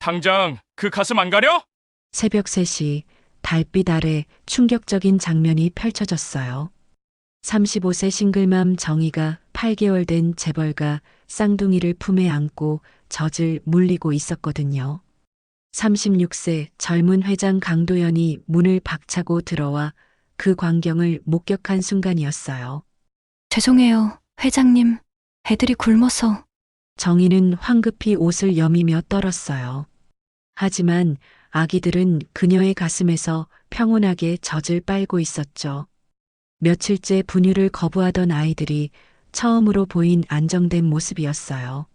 당장 그 가슴 안 가려? 새벽 3시 달빛 아래 충격적인 장면이 펼쳐졌어요. 35세 싱글맘 정희가 8개월 된 재벌가 쌍둥이를 품에 안고 젖을 물리고 있었거든요. 36세 젊은 회장 강도연이 문을 박차고 들어와 그 광경을 목격한 순간이었어요. 죄송해요, 회장님. 애들이 굶어서. 정희는 황급히 옷을 여미며 떨었어요. 하지만 아기들은 그녀의 가슴에서 평온하게 젖을 빨고 있었죠. 며칠째 분유를 거부하던 아이들이 처음으로 보인 안정된 모습이었어요.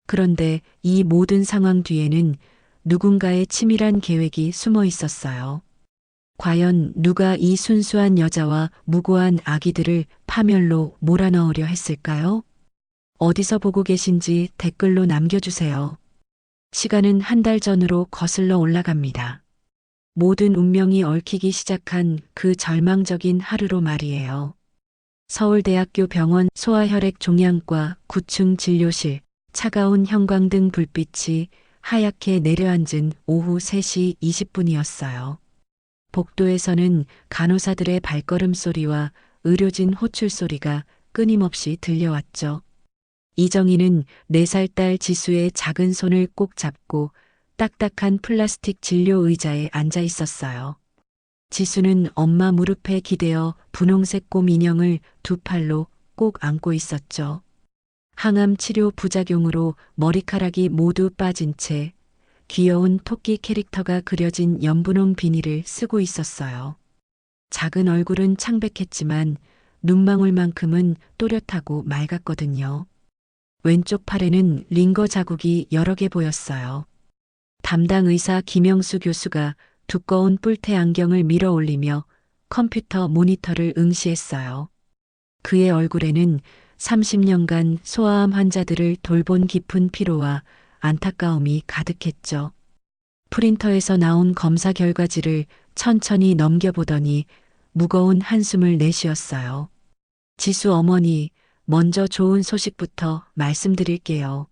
그런데 이 모든 상황 뒤에는 누군가의 치밀한 계획이 숨어 있었어요. 과연 누가 이 순수한 여자와 무고한 아기들을 파멸로 몰아넣으려 했을까요? 어디서 보고 계신지 댓글로 남겨주세요. 시간은 한 달 전으로 거슬러 올라갑니다. 모든 운명이 얽히기 시작한 그 절망적인 하루로 말이에요. 서울대학교 병원 소아혈액 종양과 9층 진료실, 차가운 형광등 불빛이 하얗게 내려앉은 오후 3시 20분이었어요. 복도에서는 간호사들의 발걸음 소리와 의료진 호출 소리가 끊임없이 들려왔죠. 이정희는 4살 딸 지수의 작은 손을 꼭 잡고 딱딱한 플라스틱 진료 의자에 앉아 있었어요. 지수는 엄마 무릎에 기대어 분홍색 곰 인형을 두 팔로 꼭 안고 있었죠. 항암 치료 부작용으로 머리카락이 모두 빠진 채 귀여운 토끼 캐릭터가 그려진 연분홍 비닐을 쓰고 있었어요. 작은 얼굴은 창백했지만 눈망울만큼은 또렷하고 맑았거든요. 왼쪽 팔에는 링거 자국이 여러 개 보였어요. 담당 의사 김영수 교수가 두꺼운 뿔테 안경을 밀어 올리며 컴퓨터 모니터를 응시했어요. 그의 얼굴에는 30년간 소아암 환자들을 돌본 깊은 피로와 안타까움이 가득했죠. 프린터에서 나온 검사 결과지를 천천히 넘겨보더니 무거운 한숨을 내쉬었어요. 지수 어머니, 먼저 좋은 소식부터 말씀드릴게요.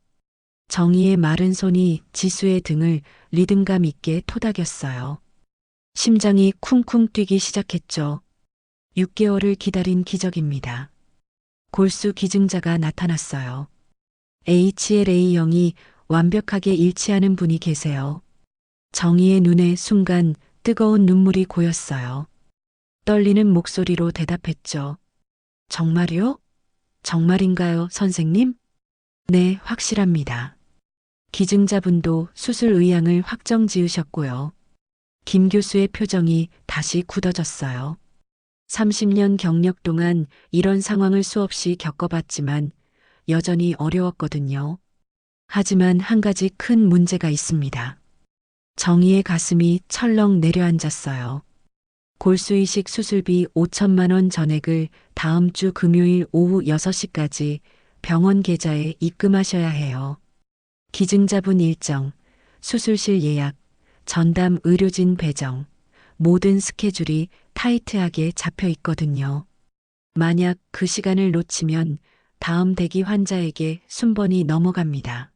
정희의 마른 손이 지수의 등을 리듬감 있게 토닥였어요. 심장이 쿵쿵 뛰기 시작했죠. 6개월을 기다린 기적입니다. 골수 기증자가 나타났어요. HLA0이 완벽하게 일치하는 분이 계세요. 정희의 눈에 순간 뜨거운 눈물이 고였어요. 떨리는 목소리로 대답했죠. 정말요? 정말인가요, 선생님? 네, 확실합니다. 기증자분도 수술 의향을 확정 지으셨고요. 김 교수의 표정이 다시 굳어졌어요. 30년 경력 동안 이런 상황을 수없이 겪어봤지만 여전히 어려웠거든요. 하지만 한 가지 큰 문제가 있습니다. 정희의 가슴이 철렁 내려앉았어요. 골수이식 수술비 5천만 원 전액을 다음 주 금요일 오후 6시까지 병원 계좌에 입금하셔야 해요. 기증자분 일정, 수술실 예약, 전담 의료진 배정, 모든 스케줄이 타이트하게 잡혀 있거든요. 만약 그 시간을 놓치면 다음 대기 환자에게 순번이 넘어갑니다.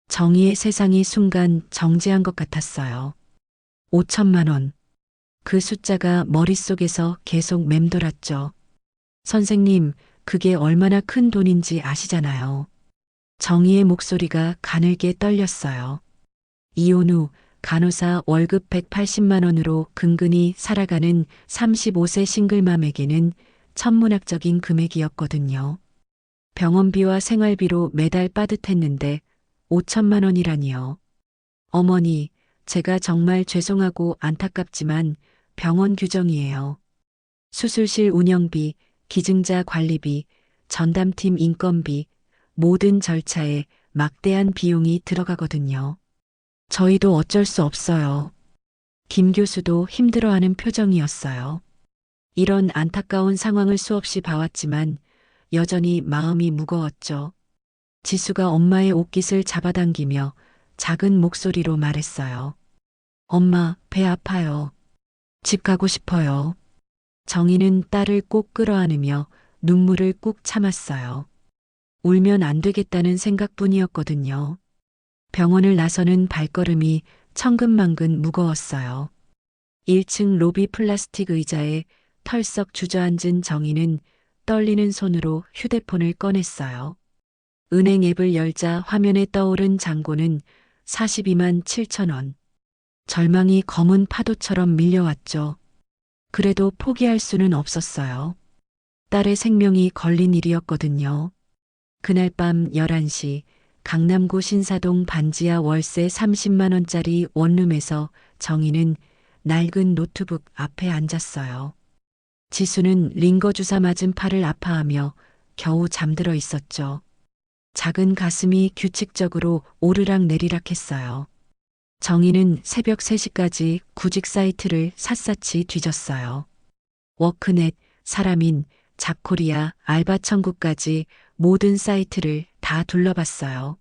정의의 세상이 순간 정지한 것 같았어요. 5천만 원. 그 숫자가 머릿속에서 계속 맴돌았죠. 선생님, 그게 얼마나 큰 돈인지 아시잖아요. 정희의 목소리가 가늘게 떨렸어요. 이혼 후 간호사 월급 180만 원으로 근근히 살아가는 35세 싱글맘에게는 천문학적인 금액이었거든요. 병원비와 생활비로 매달 빠듯했는데 5천만 원이라니요. 어머니, 제가 정말 죄송하고 안타깝지만 병원 규정이에요. 수술실 운영비, 기증자 관리비, 전담팀 인건비, 모든 절차에 막대한 비용이 들어가거든요. 저희도 어쩔 수 없어요. 김 교수도 힘들어하는 표정이었어요. 이런 안타까운 상황을 수없이 봐왔지만 여전히 마음이 무거웠죠. 지수가 엄마의 옷깃을 잡아당기며 작은 목소리로 말했어요. 엄마, 배 아파요. 집 가고 싶어요. 정희는 딸을 꼭 끌어안으며 눈물을 꾹 참았어요. 울면 안 되겠다는 생각뿐이었거든요. 병원을 나서는 발걸음이 천근만근 무거웠어요. 1층 로비 플라스틱 의자에 털썩 주저앉은 정희는 떨리는 손으로 휴대폰을 꺼냈어요. 은행 앱을 열자 화면에 떠오른 잔고는 42만 7천 원. 절망이 검은 파도처럼 밀려왔죠. 그래도 포기할 수는 없었어요. 딸의 생명이 걸린 일이었거든요. 그날 밤 11시 강남구 신사동 반지하 월세 30만 원짜리 원룸에서 정희는 낡은 노트북 앞에 앉았어요. 지수는 링거 주사 맞은 팔을 아파하며 겨우 잠들어 있었죠. 작은 가슴이 규칙적으로 오르락 내리락 했어요. 정희는 새벽 3시까지 구직 사이트를 샅샅이 뒤졌어요. 워크넷, 사람인, 잡코리아, 알바천국까지 모든 사이트를 다 둘러봤어요.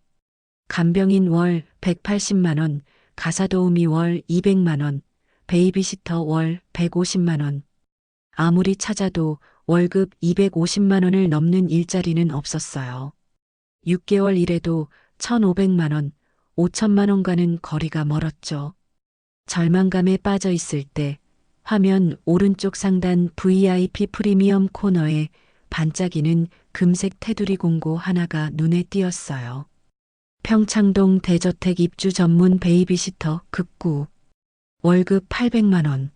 간병인 월 180만 원, 가사도우미 월 200만 원, 베이비시터 월 150만 원. 아무리 찾아도 월급 250만 원을 넘는 일자리는 없었어요. 6개월 일해도 1,500만 원, 5천만 원과는 거리가 멀었죠. 절망감에 빠져 있을 때 화면 오른쪽 상단 VIP 프리미엄 코너에 반짝이는 금색 테두리 공고 하나가 눈에 띄었어요. 평창동 대저택 입주 전문 베이비시터 극구. 월급 800만 원.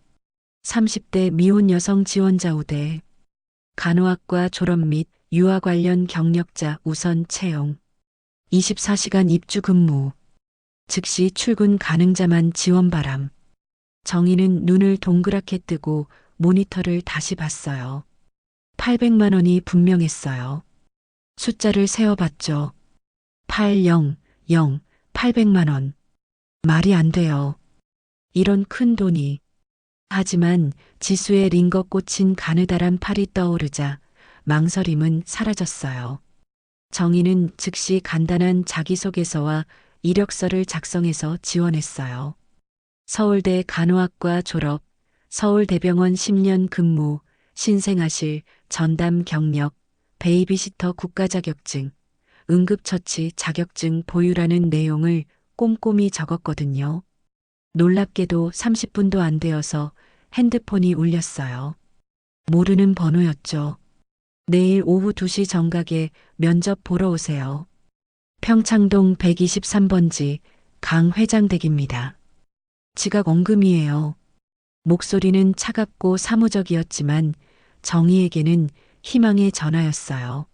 30대 미혼 여성 지원자 우대. 간호학과 졸업 및 유아 관련 경력자 우선 채용. 24시간 입주 근무. 즉시 출근 가능자만 지원 바람. 정희는 눈을 동그랗게 뜨고 모니터를 다시 봤어요. 800만 원이 분명했어요. 숫자를 세어봤죠. 800, 800만 원. 말이 안 돼요. 이런 큰 돈이. 하지만 지수의 링거 꽂힌 가느다란 팔이 떠오르자 망설임은 사라졌어요. 정희는 즉시 간단한 자기소개서와 이력서를 작성해서 지원했어요. 서울대 간호학과 졸업, 서울대병원 10년 근무, 신생아실, 전담 경력, 베이비시터 국가자격증, 응급처치 자격증 보유라는 내용을 꼼꼼히 적었거든요. 놀랍게도 30분도 안 되어서 핸드폰이 울렸어요. 모르는 번호였죠. 내일 오후 2시 정각에 면접 보러 오세요. 평창동 123번지 강 회장 댁입니다. 지각 원금이에요. 목소리는 차갑고 사무적이었지만 정희에게는 희망의 전화였어요.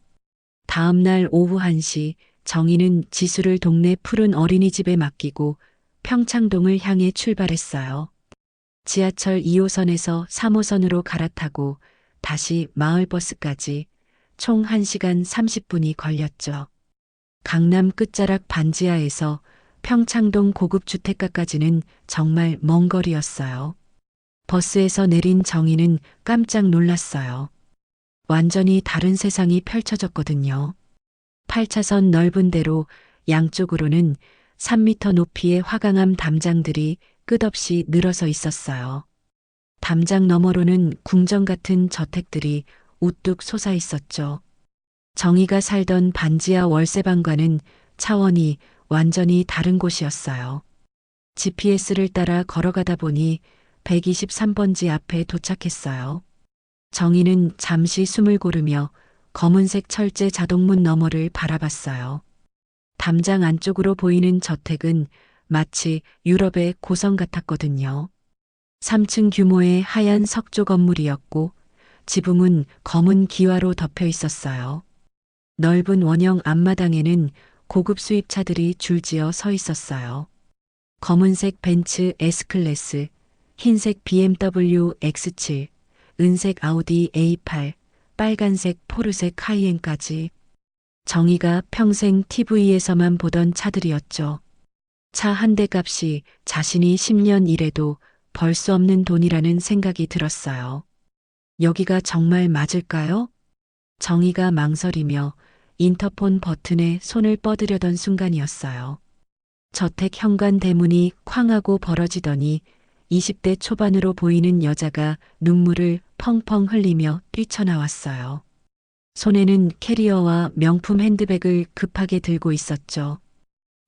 다음 날 오후 1시 정희는 지수를 동네 푸른 어린이집에 맡기고 평창동을 향해 출발했어요. 지하철 2호선에서 3호선으로 갈아타고 다시 마을버스까지 총 1시간 30분이 걸렸죠. 강남 끝자락 반지하에서 평창동 고급 주택가까지는 정말 먼 거리였어요. 버스에서 내린 정희는 깜짝 놀랐어요. 완전히 다른 세상이 펼쳐졌거든요. 8차선 넓은 대로 양쪽으로는 3미터 높이의 화강암 담장들이 끝없이 늘어서 있었어요. 담장 너머로는 궁전 같은 저택들이 우뚝 솟아 있었죠. 정희가 살던 반지하 월세방과는 차원이 완전히 다른 곳이었어요. GPS를 따라 걸어가다 보니 123번지 앞에 도착했어요. 정희는 잠시 숨을 고르며 검은색 철제 자동문 너머를 바라봤어요. 담장 안쪽으로 보이는 저택은 마치 유럽의 고성 같았거든요. 3층 규모의 하얀 석조 건물이었고 지붕은 검은 기와로 덮여 있었어요. 넓은 원형 앞마당에는 고급 수입차들이 줄지어 서 있었어요. 검은색 벤츠 S클래스, 흰색 BMW X7, 은색 아우디 A8, 빨간색 포르쉐 카이엔까지. 정희가 평생 TV에서만 보던 차들이었죠. 차 한 대 값이 자신이 10년 일해도 벌 수 없는 돈이라는 생각이 들었어요. 여기가 정말 맞을까요? 정희가 망설이며 인터폰 버튼에 손을 뻗으려던 순간이었어요. 저택 현관 대문이 쾅 하고 벌어지더니 20대 초반으로 보이는 여자가 눈물을 펑펑 흘리며 뛰쳐나왔어요. 손에는 캐리어와 명품 핸드백을 급하게 들고 있었죠.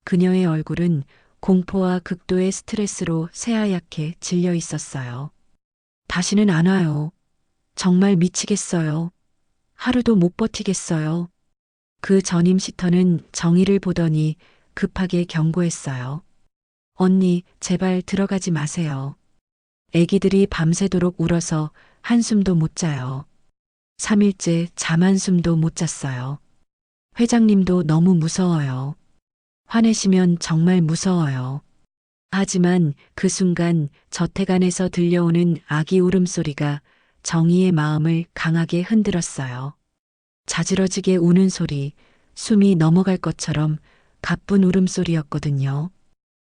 그녀의 얼굴은 공포와 극도의 스트레스로 새하얗게 질려 있었어요. 다시는 안 와요. 정말 미치겠어요. 하루도 못 버티겠어요. 그 전임 시터는 정희를 보더니 급하게 경고했어요. 언니, 제발 들어가지 마세요. 애기들이 밤새도록 울어서 한숨도 못 자요. 3일째 잠 한숨도 못 잤어요. 회장님도 너무 무서워요. 화내시면 정말 무서워요. 하지만 그 순간 저택 안에서 들려오는 아기 울음소리가 정희의 마음을 강하게 흔들었어요. 자지러지게 우는 소리, 숨이 넘어갈 것처럼 가쁜 울음소리였거든요.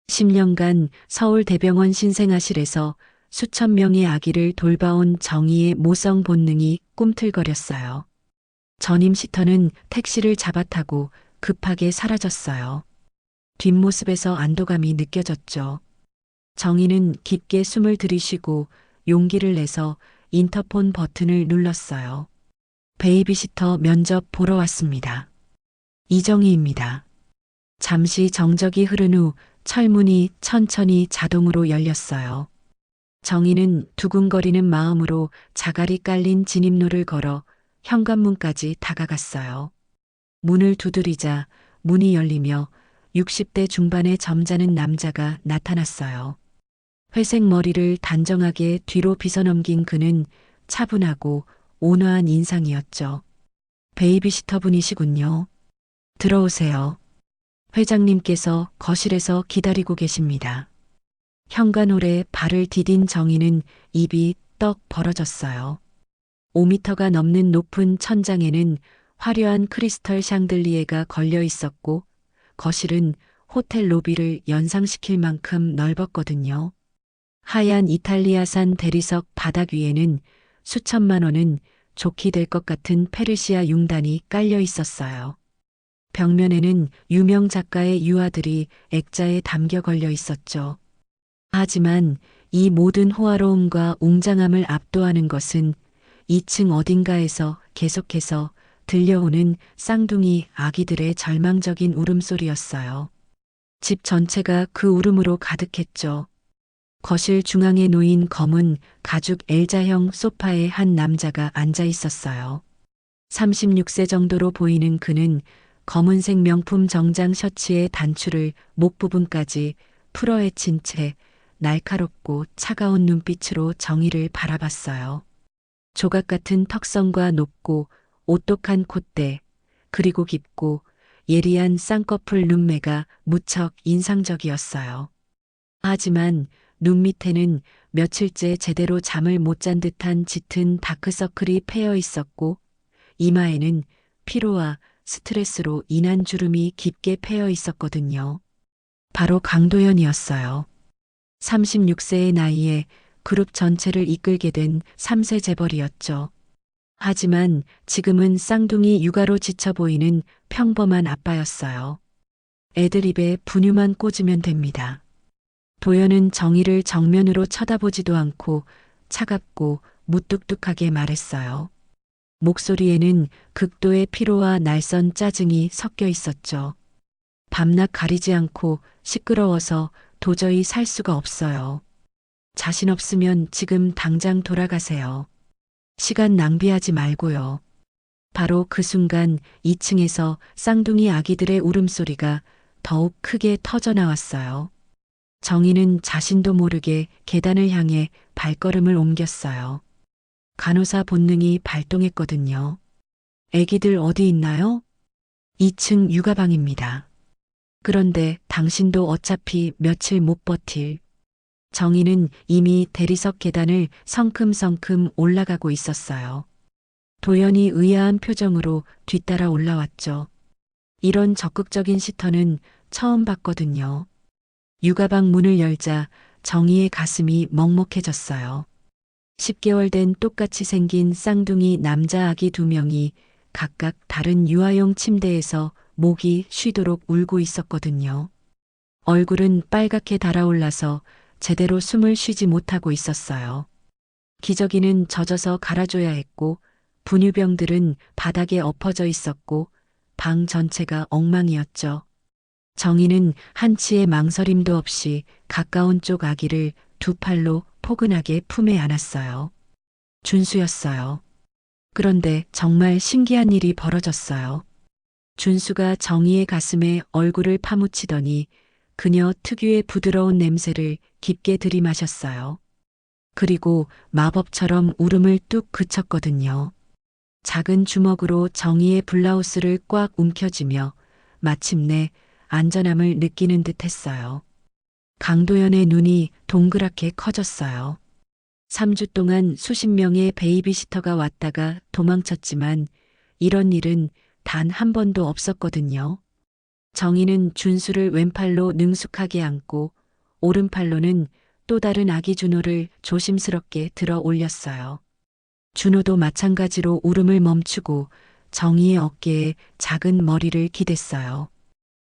10년간 서울대병원 신생아실에서 수천 명의 아기를 돌봐온 정희의 모성 본능이 꿈틀거렸어요. 전임 시터는 택시를 잡아타고 급하게 사라졌어요. 뒷모습에서 안도감이 느껴졌죠. 정희는 깊게 숨을 들이쉬고 용기를 내서 인터폰 버튼을 눌렀어요. 베이비시터 면접 보러 왔습니다. 이정희입니다. 잠시 정적이 흐른 후 철문이 천천히 자동으로 열렸어요. 정희는 두근거리는 마음으로 자갈이 깔린 진입로를 걸어 현관문까지 다가갔어요. 문을 두드리자 문이 열리며 60대 중반의 점잖은 남자가 나타났어요. 회색 머리를 단정하게 뒤로 빗어넘긴 그는 차분하고 온화한 인상이었죠. 베이비시터 분이시군요. 들어오세요. 회장님께서 거실에서 기다리고 계십니다. 현관홀에 발을 디딘 정희는 입이 떡 벌어졌어요. 5미터가 넘는 높은 천장에는 화려한 크리스털 샹들리에가 걸려 있었고 거실은 호텔 로비를 연상시킬 만큼 넓었거든요. 하얀 이탈리아산 대리석 바닥 위에는 수천만 원은 좋게 될 것 같은 페르시아 융단이 깔려 있었어요. 벽면에는 유명 작가의 유화들이 액자에 담겨 걸려 있었죠. 하지만 이 모든 호화로움과 웅장함을 압도하는 것은 2층 어딘가에서 계속해서 들려오는 쌍둥이 아기들의 절망적인 울음소리였어요. 집 전체가 그 울음으로 가득했죠. 거실 중앙에 놓인 검은 가죽 L자형 소파에 한 남자가 앉아 있었어요. 36세 정도로 보이는 그는 검은색 명품 정장 셔츠의 단추를 목 부분까지 풀어헤친 채 날카롭고 차가운 눈빛으로 정희를 바라봤어요. 조각 같은 턱선과 높고 오똑한 콧대, 그리고 깊고 예리한 쌍꺼풀 눈매가 무척 인상적이었어요. 하지만 눈 밑에는 며칠째 제대로 잠을 못 잔 듯한 짙은 다크서클이 패여 있었고 이마에는 피로와 스트레스로 인한 주름이 깊게 패여 있었거든요. 바로 강도연이었어요. 36세의 나이에 그룹 전체를 이끌게 된 3세 재벌이었죠. 하지만 지금은 쌍둥이 육아로 지쳐 보이는 평범한 아빠였어요. 애들 입에 분유만 꽂으면 됩니다. 도연은 정희를 정면으로 쳐다보지도 않고 차갑고 무뚝뚝하게 말했어요. 목소리에는 극도의 피로와 날선 짜증이 섞여 있었죠. 밤낮 가리지 않고 시끄러워서 도저히 살 수가 없어요. 자신 없으면 지금 당장 돌아가세요. 시간 낭비하지 말고요. 바로 그 순간 2층에서 쌍둥이 아기들의 울음소리가 더욱 크게 터져나왔어요. 정희는 자신도 모르게 계단을 향해 발걸음을 옮겼어요. 간호사 본능이 발동했거든요. 아기들 어디 있나요? 2층 육아방입니다. 그런데 당신도 어차피 며칠 못 버틸. 정희는 이미 대리석 계단을 성큼성큼 올라가고 있었어요. 도연이 의아한 표정으로 뒤따라 올라왔죠. 이런 적극적인 시터는 처음 봤거든요. 육아방 문을 열자 정희의 가슴이 먹먹해졌어요. 10개월 된 똑같이 생긴 쌍둥이 남자 아기 2명이 각각 다른 유아용 침대에서 목이 쉬도록 울고 있었거든요. 얼굴은 빨갛게 달아올라서 제대로 숨을 쉬지 못하고 있었어요. 기저귀는 젖어서 갈아줘야 했고 분유병들은 바닥에 엎어져 있었고 방 전체가 엉망이었죠. 정희는 한치의 망설임도 없이 가까운 쪽 아기를 두 팔로 포근하게 품에 안았어요. 준수였어요. 그런데 정말 신기한 일이 벌어졌어요. 준수가 정희의 가슴에 얼굴을 파묻히더니 그녀 특유의 부드러운 냄새를 깊게 들이마셨어요. 그리고 마법처럼 울음을 뚝 그쳤거든요. 작은 주먹으로 정희의 블라우스를 꽉 움켜쥐며 마침내 안전함을 느끼는 듯 했어요. 강도연의 눈이 동그랗게 커졌어요. 3주 동안 수십 명의 베이비시터가 왔다가 도망쳤지만 이런 일은 단 한 번도 없었거든요. 정희는 준수를 왼팔로 능숙하게 안고 오른팔로는 또 다른 아기 준호를 조심스럽게 들어 올렸어요. 준호도 마찬가지로 울음을 멈추고 정희의 어깨에 작은 머리를 기댔어요.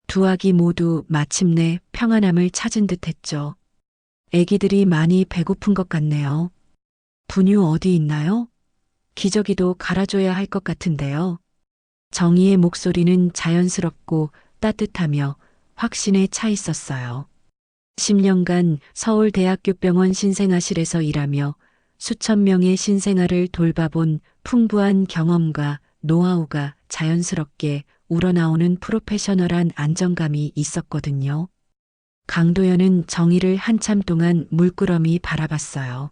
두 아기 모두 마침내 평안함을 찾은 듯 했죠. 아기들이 많이 배고픈 것 같네요. 분유 어디 있나요? 기저귀도 갈아줘야 할 것 같은데요. 정희의 목소리는 자연스럽고 따뜻하며 확신에 차 있었어요. 10년간 서울대학교병원 신생아실에서 일하며 수천 명의 신생아를 돌봐본 풍부한 경험과 노하우가 자연스럽게 우러나오는 프로페셔널한 안정감이 있었거든요. 강도연은 정희를 한참 동안 물끄러미 바라봤어요.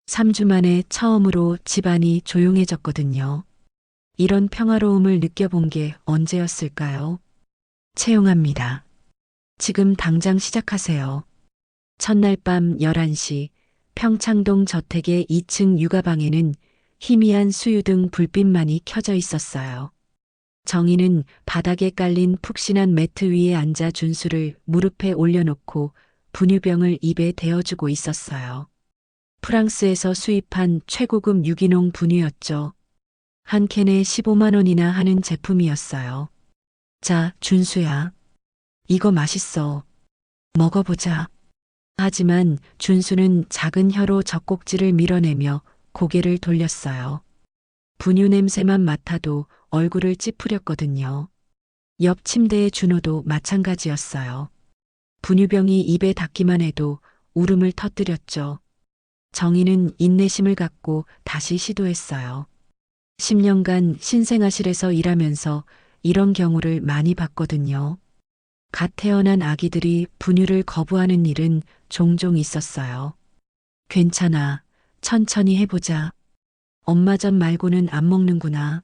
3주 만에 처음으로 집안이 조용해졌거든요. 이런 평화로움을 느껴본 게 언제였을까요? 채용합니다. 지금 당장 시작하세요. 첫날 밤 11시 평창동 저택의 2층 육아방에는 희미한 수유등 불빛만이 켜져 있었어요. 정희는 바닥에 깔린 푹신한 매트 위에 앉아 준수를 무릎에 올려놓고 분유병을 입에 대어주고 있었어요. 프랑스에서 수입한 최고급 유기농 분유였죠. 한 캔에 15만 원이나 하는 제품이었어요. 자, 준수야. 이거 맛있어. 먹어보자. 하지만 준수는 작은 혀로 젖꼭지를 밀어내며 고개를 돌렸어요. 분유 냄새만 맡아도 얼굴을 찌푸렸거든요. 옆 침대의 준호도 마찬가지였어요. 분유병이 입에 닿기만 해도 울음을 터뜨렸죠. 정희는 인내심을 갖고 다시 시도했어요. 10년간 신생아실에서 일하면서 이런 경우를 많이 봤거든요. 갓 태어난 아기들이 분유를 거부하는 일은 종종 있었어요. 괜찮아. 천천히 해보자. 엄마 젖 말고는 안 먹는구나.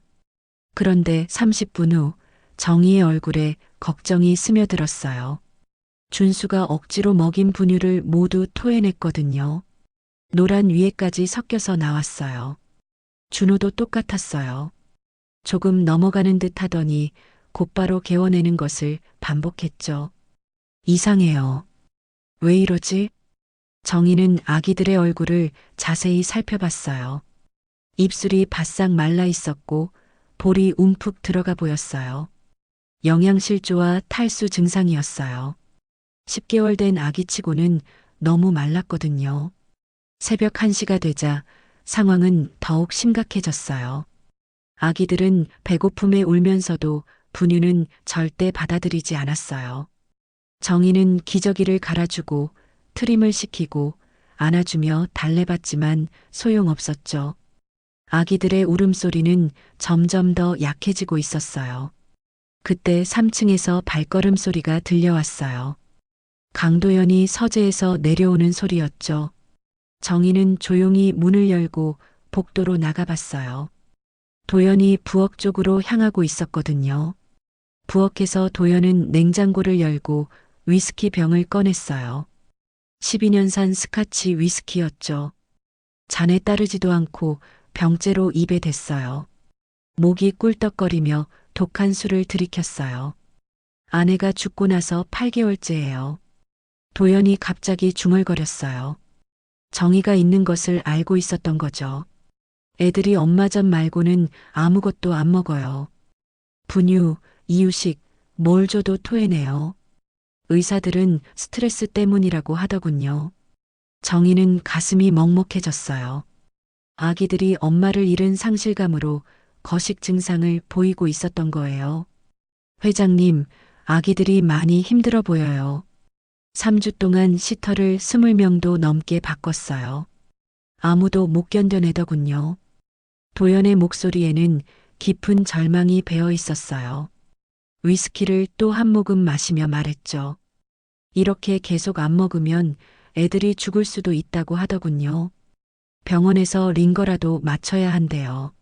그런데 30분 후 정희의 얼굴에 걱정이 스며들었어요. 준수가 억지로 먹인 분유를 모두 토해냈거든요. 노란 위에까지 섞여서 나왔어요. 준호도 똑같았어요. 조금 넘어가는 듯 하더니 곧바로 개워내는 것을 반복했죠. 이상해요. 왜 이러지? 정희는 아기들의 얼굴을 자세히 살펴봤어요. 입술이 바싹 말라 있었고 볼이 움푹 들어가 보였어요. 영양실조와 탈수 증상이었어요. 10개월 된 아기치고는 너무 말랐거든요. 새벽 1시가 되자 상황은 더욱 심각해졌어요. 아기들은 배고픔에 울면서도 분유는 절대 받아들이지 않았어요. 정희는 기저귀를 갈아주고 트림을 시키고 안아주며 달래봤지만 소용없었죠. 아기들의 울음소리는 점점 더 약해지고 있었어요. 그때 3층에서 발걸음 소리가 들려왔어요. 강도연이 서재에서 내려오는 소리였죠. 정희는 조용히 문을 열고 복도로 나가봤어요. 도연이 부엌 쪽으로 향하고 있었거든요. 부엌에서 도연은 냉장고를 열고 위스키 병을 꺼냈어요. 12년산 스카치 위스키였죠. 잔에 따르지도 않고 병째로 입에 댔어요. 목이 꿀떡거리며 독한 술을 들이켰어요. 아내가 죽고 나서 8개월째예요. 도연이 갑자기 중얼거렸어요. 정희가 있는 것을 알고 있었던 거죠. 애들이 엄마 젖 말고는 아무것도 안 먹어요. 분유, 이유식, 뭘 줘도 토해내요. 의사들은 스트레스 때문이라고 하더군요. 정희는 가슴이 먹먹해졌어요. 아기들이 엄마를 잃은 상실감으로 거식 증상을 보이고 있었던 거예요. 회장님, 아기들이 많이 힘들어 보여요. 3주 동안 시터를 20명도 넘게 바꿨어요. 아무도 못 견뎌내더군요. 도연의 목소리에는 깊은 절망이 배어 있었어요. 위스키를 또 한 모금 마시며 말했죠. 이렇게 계속 안 먹으면 애들이 죽을 수도 있다고 하더군요. 병원에서 링거라도 맞춰야 한대요.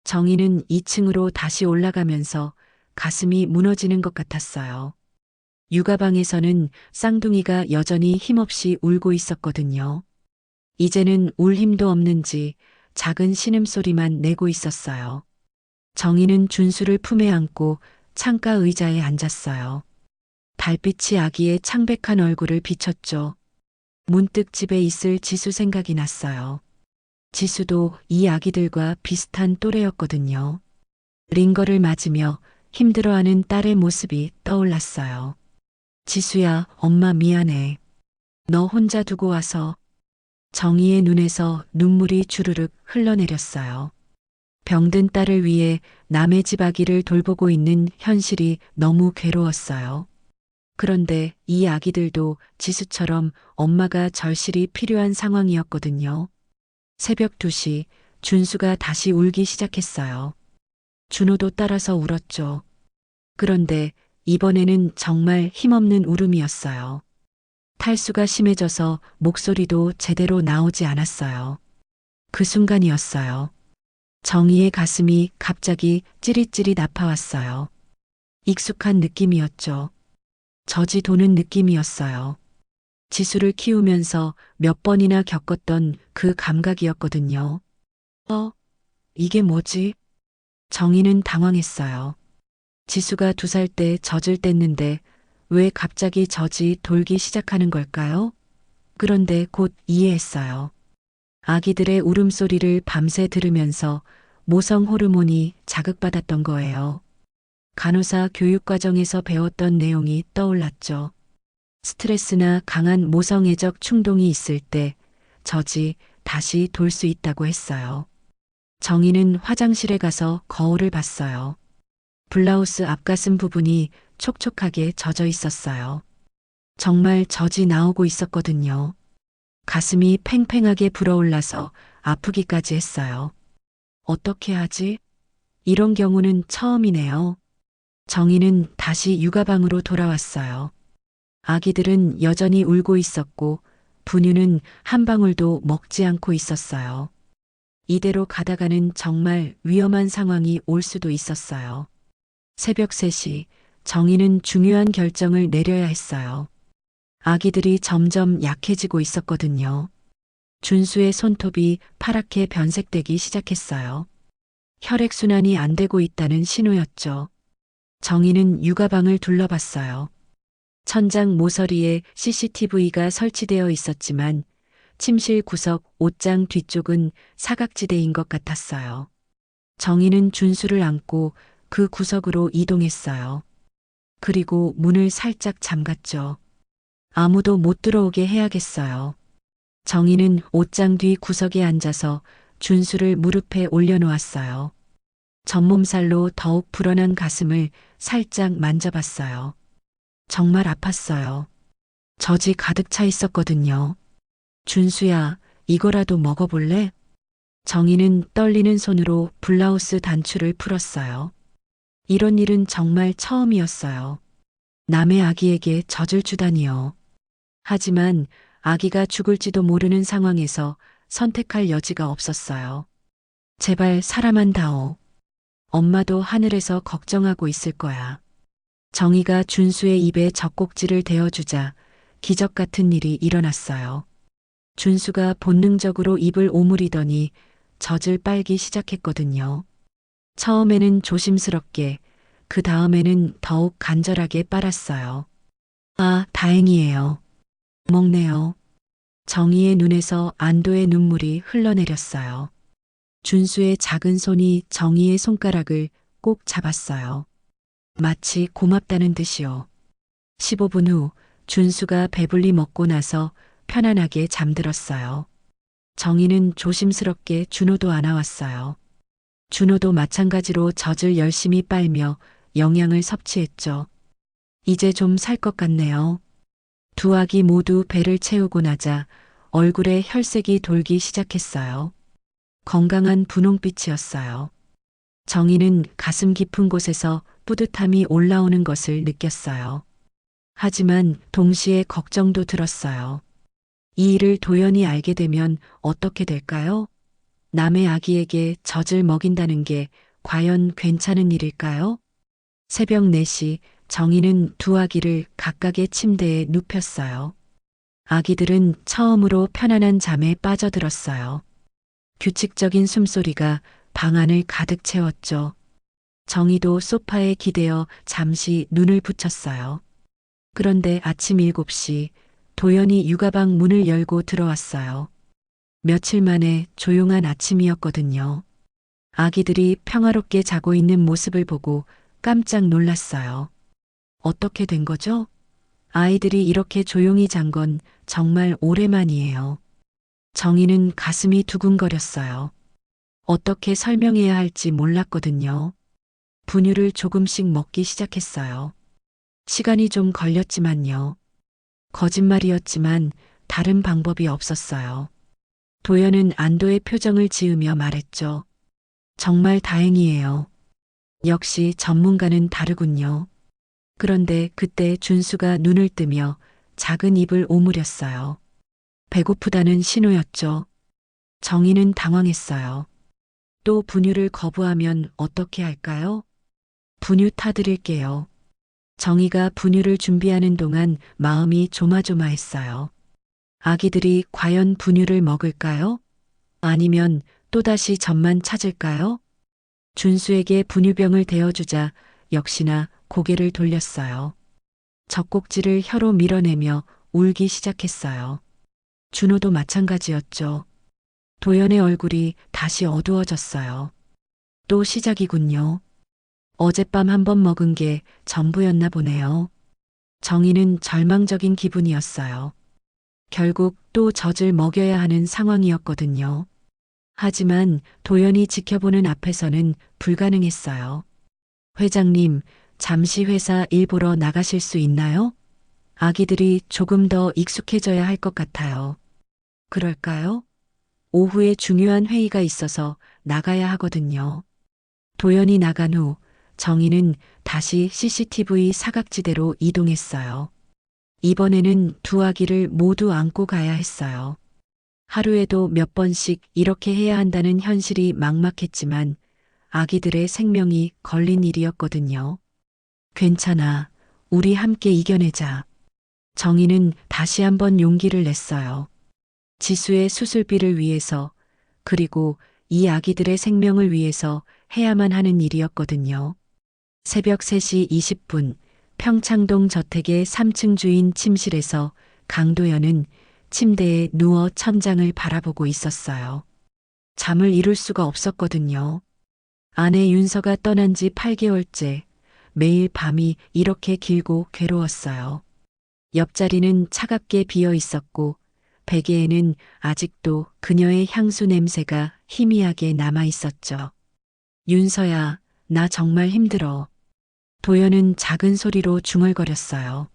정희는 2층으로 다시 올라가면서 가슴이 무너지는 것 같았어요. 육아방에서는 쌍둥이가 여전히 힘없이 울고 있었거든요. 이제는 울 힘도 없는지 작은 신음소리만 내고 있었어요. 정희는 준수를 품에 안고 창가 의자에 앉았어요. 달빛이 아기의 창백한 얼굴을 비췄죠. 문득 집에 있을 지수 생각이 났어요. 지수도 이 아기들과 비슷한 또래였거든요. 링거를 맞으며 힘들어하는 딸의 모습이 떠올랐어요. 지수야, 엄마 미안해. 너 혼자 두고 와서. 정희의 눈에서 눈물이 주르륵 흘러내렸어요. 병든 딸을 위해 남의 집 아기를 돌보고 있는 현실이 너무 괴로웠어요. 그런데 이 아기들도 지수처럼 엄마가 절실히 필요한 상황이었거든요. 새벽 2시 준수가 다시 울기 시작했어요. 준호도 따라서 울었죠. 그런데 이번에는 정말 힘없는 울음이었어요. 탈수가 심해져서 목소리도 제대로 나오지 않았어요. 그 순간이었어요. 정희의 가슴이 갑자기 찌릿찌릿 아파왔어요. 익숙한 느낌이었죠. 젖이 도는 느낌이었어요. 지수를 키우면서 몇 번이나 겪었던 그 감각이었거든요. 이게 뭐지? 정희는 당황했어요. 지수가 2살 때 젖을 뗐는데 왜 갑자기 젖이 돌기 시작하는 걸까요? 그런데 곧 이해했어요. 아기들의 울음소리를 밤새 들으면서 모성 호르몬이 자극받았던 거예요. 간호사 교육과정에서 배웠던 내용이 떠올랐죠. 스트레스나 강한 모성애적 충동이 있을 때 젖이 다시 돌 수 있다고 했어요. 정희는 화장실에 가서 거울을 봤어요. 블라우스 앞가슴 부분이 촉촉하게 젖어 있었어요. 정말 젖이 나오고 있었거든요. 가슴이 팽팽하게 불어올라서 아프기까지 했어요. 어떻게 하지? 이런 경우는 처음이네요. 정희는 다시 육아방으로 돌아왔어요. 아기들은 여전히 울고 있었고 분유는 한 방울도 먹지 않고 있었어요. 이대로 가다가는 정말 위험한 상황이 올 수도 있었어요. 새벽 3시 정희는 중요한 결정을 내려야 했어요. 아기들이 점점 약해지고 있었거든요. 준수의 손톱이 파랗게 변색되기 시작했어요. 혈액순환이 안 되고 있다는 신호였죠. 정희는 육아방을 둘러봤어요. 천장 모서리에 CCTV가 설치되어 있었지만 침실 구석 옷장 뒤쪽은 사각지대인 것 같았어요. 정희는 준수를 안고 그 구석으로 이동했어요. 그리고 문을 살짝 잠갔죠. 아무도 못 들어오게 해야겠어요. 정희는 옷장 뒤 구석에 앉아서 준수를 무릎에 올려놓았어요. 전몸살로 더욱 불어난 가슴을 살짝 만져봤어요. 정말 아팠어요. 젖이 가득 차 있었거든요. 준수야, 이거라도 먹어볼래? 정희는 떨리는 손으로 블라우스 단추를 풀었어요. 이런 일은 정말 처음이었어요. 남의 아기에게 젖을 주다니요. 하지만 아기가 죽을지도 모르는 상황에서 선택할 여지가 없었어요. 제발 사람만 다오. 엄마도 하늘에서 걱정하고 있을 거야. 정희가 준수의 입에 젖꼭지를 대어주자 기적 같은 일이 일어났어요. 준수가 본능적으로 입을 오므리더니 젖을 빨기 시작했거든요. 처음에는 조심스럽게, 그 다음에는 더욱 간절하게 빨았어요. 아, 다행이에요. 먹네요. 정희의 눈에서 안도의 눈물이 흘러내렸어요. 준수의 작은 손이 정희의 손가락을 꼭 잡았어요. 마치 고맙다는 듯이요. 15분 후 준수가 배불리 먹고 나서 편안하게 잠들었어요. 정희는 조심스럽게 준호도 안아왔어요. 준호도 마찬가지로 젖을 열심히 빨며 영양을 섭취했죠. 이제 좀 살 것 같네요. 두 아기 모두 배를 채우고 나자 얼굴에 혈색이 돌기 시작했어요. 건강한 분홍빛이었어요. 정희는 가슴 깊은 곳에서 뿌듯함이 올라오는 것을 느꼈어요. 하지만 동시에 걱정도 들었어요. 이 일을 도연이 알게 되면 어떻게 될까요? 남의 아기에게 젖을 먹인다는 게 과연 괜찮은 일일까요? 새벽 4시 정희는 두 아기를 각각의 침대에 눕혔어요. 아기들은 처음으로 편안한 잠에 빠져들었어요. 규칙적인 숨소리가 방 안을 가득 채웠죠. 정희도 소파에 기대어 잠시 눈을 붙였어요. 그런데 아침 7시 도연이 육아방 문을 열고 들어왔어요. 며칠 만에 조용한 아침이었거든요. 아기들이 평화롭게 자고 있는 모습을 보고 깜짝 놀랐어요. 어떻게 된 거죠? 아이들이 이렇게 조용히 잔 건 정말 오랜만이에요. 정희는 가슴이 두근거렸어요. 어떻게 설명해야 할지 몰랐거든요. 분유를 조금씩 먹기 시작했어요. 시간이 좀 걸렸지만요. 거짓말이었지만 다른 방법이 없었어요. 도연은 안도의 표정을 지으며 말했죠. 정말 다행이에요. 역시 전문가는 다르군요. 그런데 그때 준수가 눈을 뜨며 작은 입을 오므렸어요. 배고프다는 신호였죠. 정희는 당황했어요. 또 분유를 거부하면 어떻게 할까요? 분유 타드릴게요. 정희가 분유를 준비하는 동안 마음이 조마조마했어요. 아기들이 과연 분유를 먹을까요? 아니면 또다시 젖만 찾을까요? 준수에게 분유병을 대어주자 역시나 고개를 돌렸어요. 젖꼭지를 혀로 밀어내며 울기 시작했어요. 준호도 마찬가지였죠. 도연의 얼굴이 다시 어두워졌어요. 또 시작이군요. 어젯밤 한 번 먹은 게 전부였나 보네요. 정희는 절망적인 기분이었어요. 결국 또 젖을 먹여야 하는 상황이었거든요. 하지만 도연이 지켜보는 앞에서는 불가능했어요. 회장님, 잠시 회사 일 보러 나가실 수 있나요? 아기들이 조금 더 익숙해져야 할 것 같아요. 그럴까요? 오후에 중요한 회의가 있어서 나가야 하거든요. 도연이 나간 후 정희는 다시 CCTV 사각지대로 이동했어요. 이번에는 두 아기를 모두 안고 가야 했어요. 하루에도 몇 번씩 이렇게 해야 한다는 현실이 막막했지만 아기들의 생명이 걸린 일이었거든요. 괜찮아. 우리 함께 이겨내자. 정희는 다시 한번 용기를 냈어요. 지수의 수술비를 위해서, 그리고 이 아기들의 생명을 위해서 해야만 하는 일이었거든요. 새벽 3시 20분 평창동 저택의 3층 주인 침실에서 강도연은 침대에 누워 천장을 바라보고 있었어요. 잠을 이룰 수가 없었거든요. 아내 윤서가 떠난 지 8개월째 매일 밤이 이렇게 길고 괴로웠어요. 옆자리는 차갑게 비어 있었고 베개에는 아직도 그녀의 향수 냄새가 희미하게 남아 있었죠. 윤서야, 나 정말 힘들어. 도연은 작은 소리로 중얼거렸어요.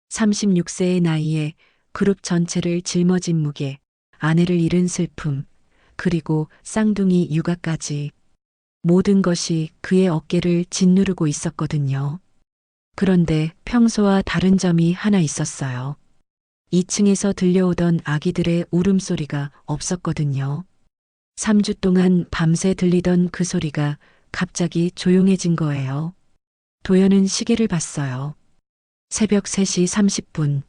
36세의 나이에 그룹 전체를 짊어진 무게, 아내를 잃은 슬픔, 그리고 쌍둥이 육아까지. 모든 것이 그의 어깨를 짓누르고 있었거든요. 그런데 평소와 다른 점이 하나 있었어요. 2층에서 들려오던 아기들의 울음소리가 없었거든요. 3주 동안 밤새 들리던 그 소리가 갑자기 조용해진 거예요. 도연은 시계를 봤어요. 새벽 3시 30분.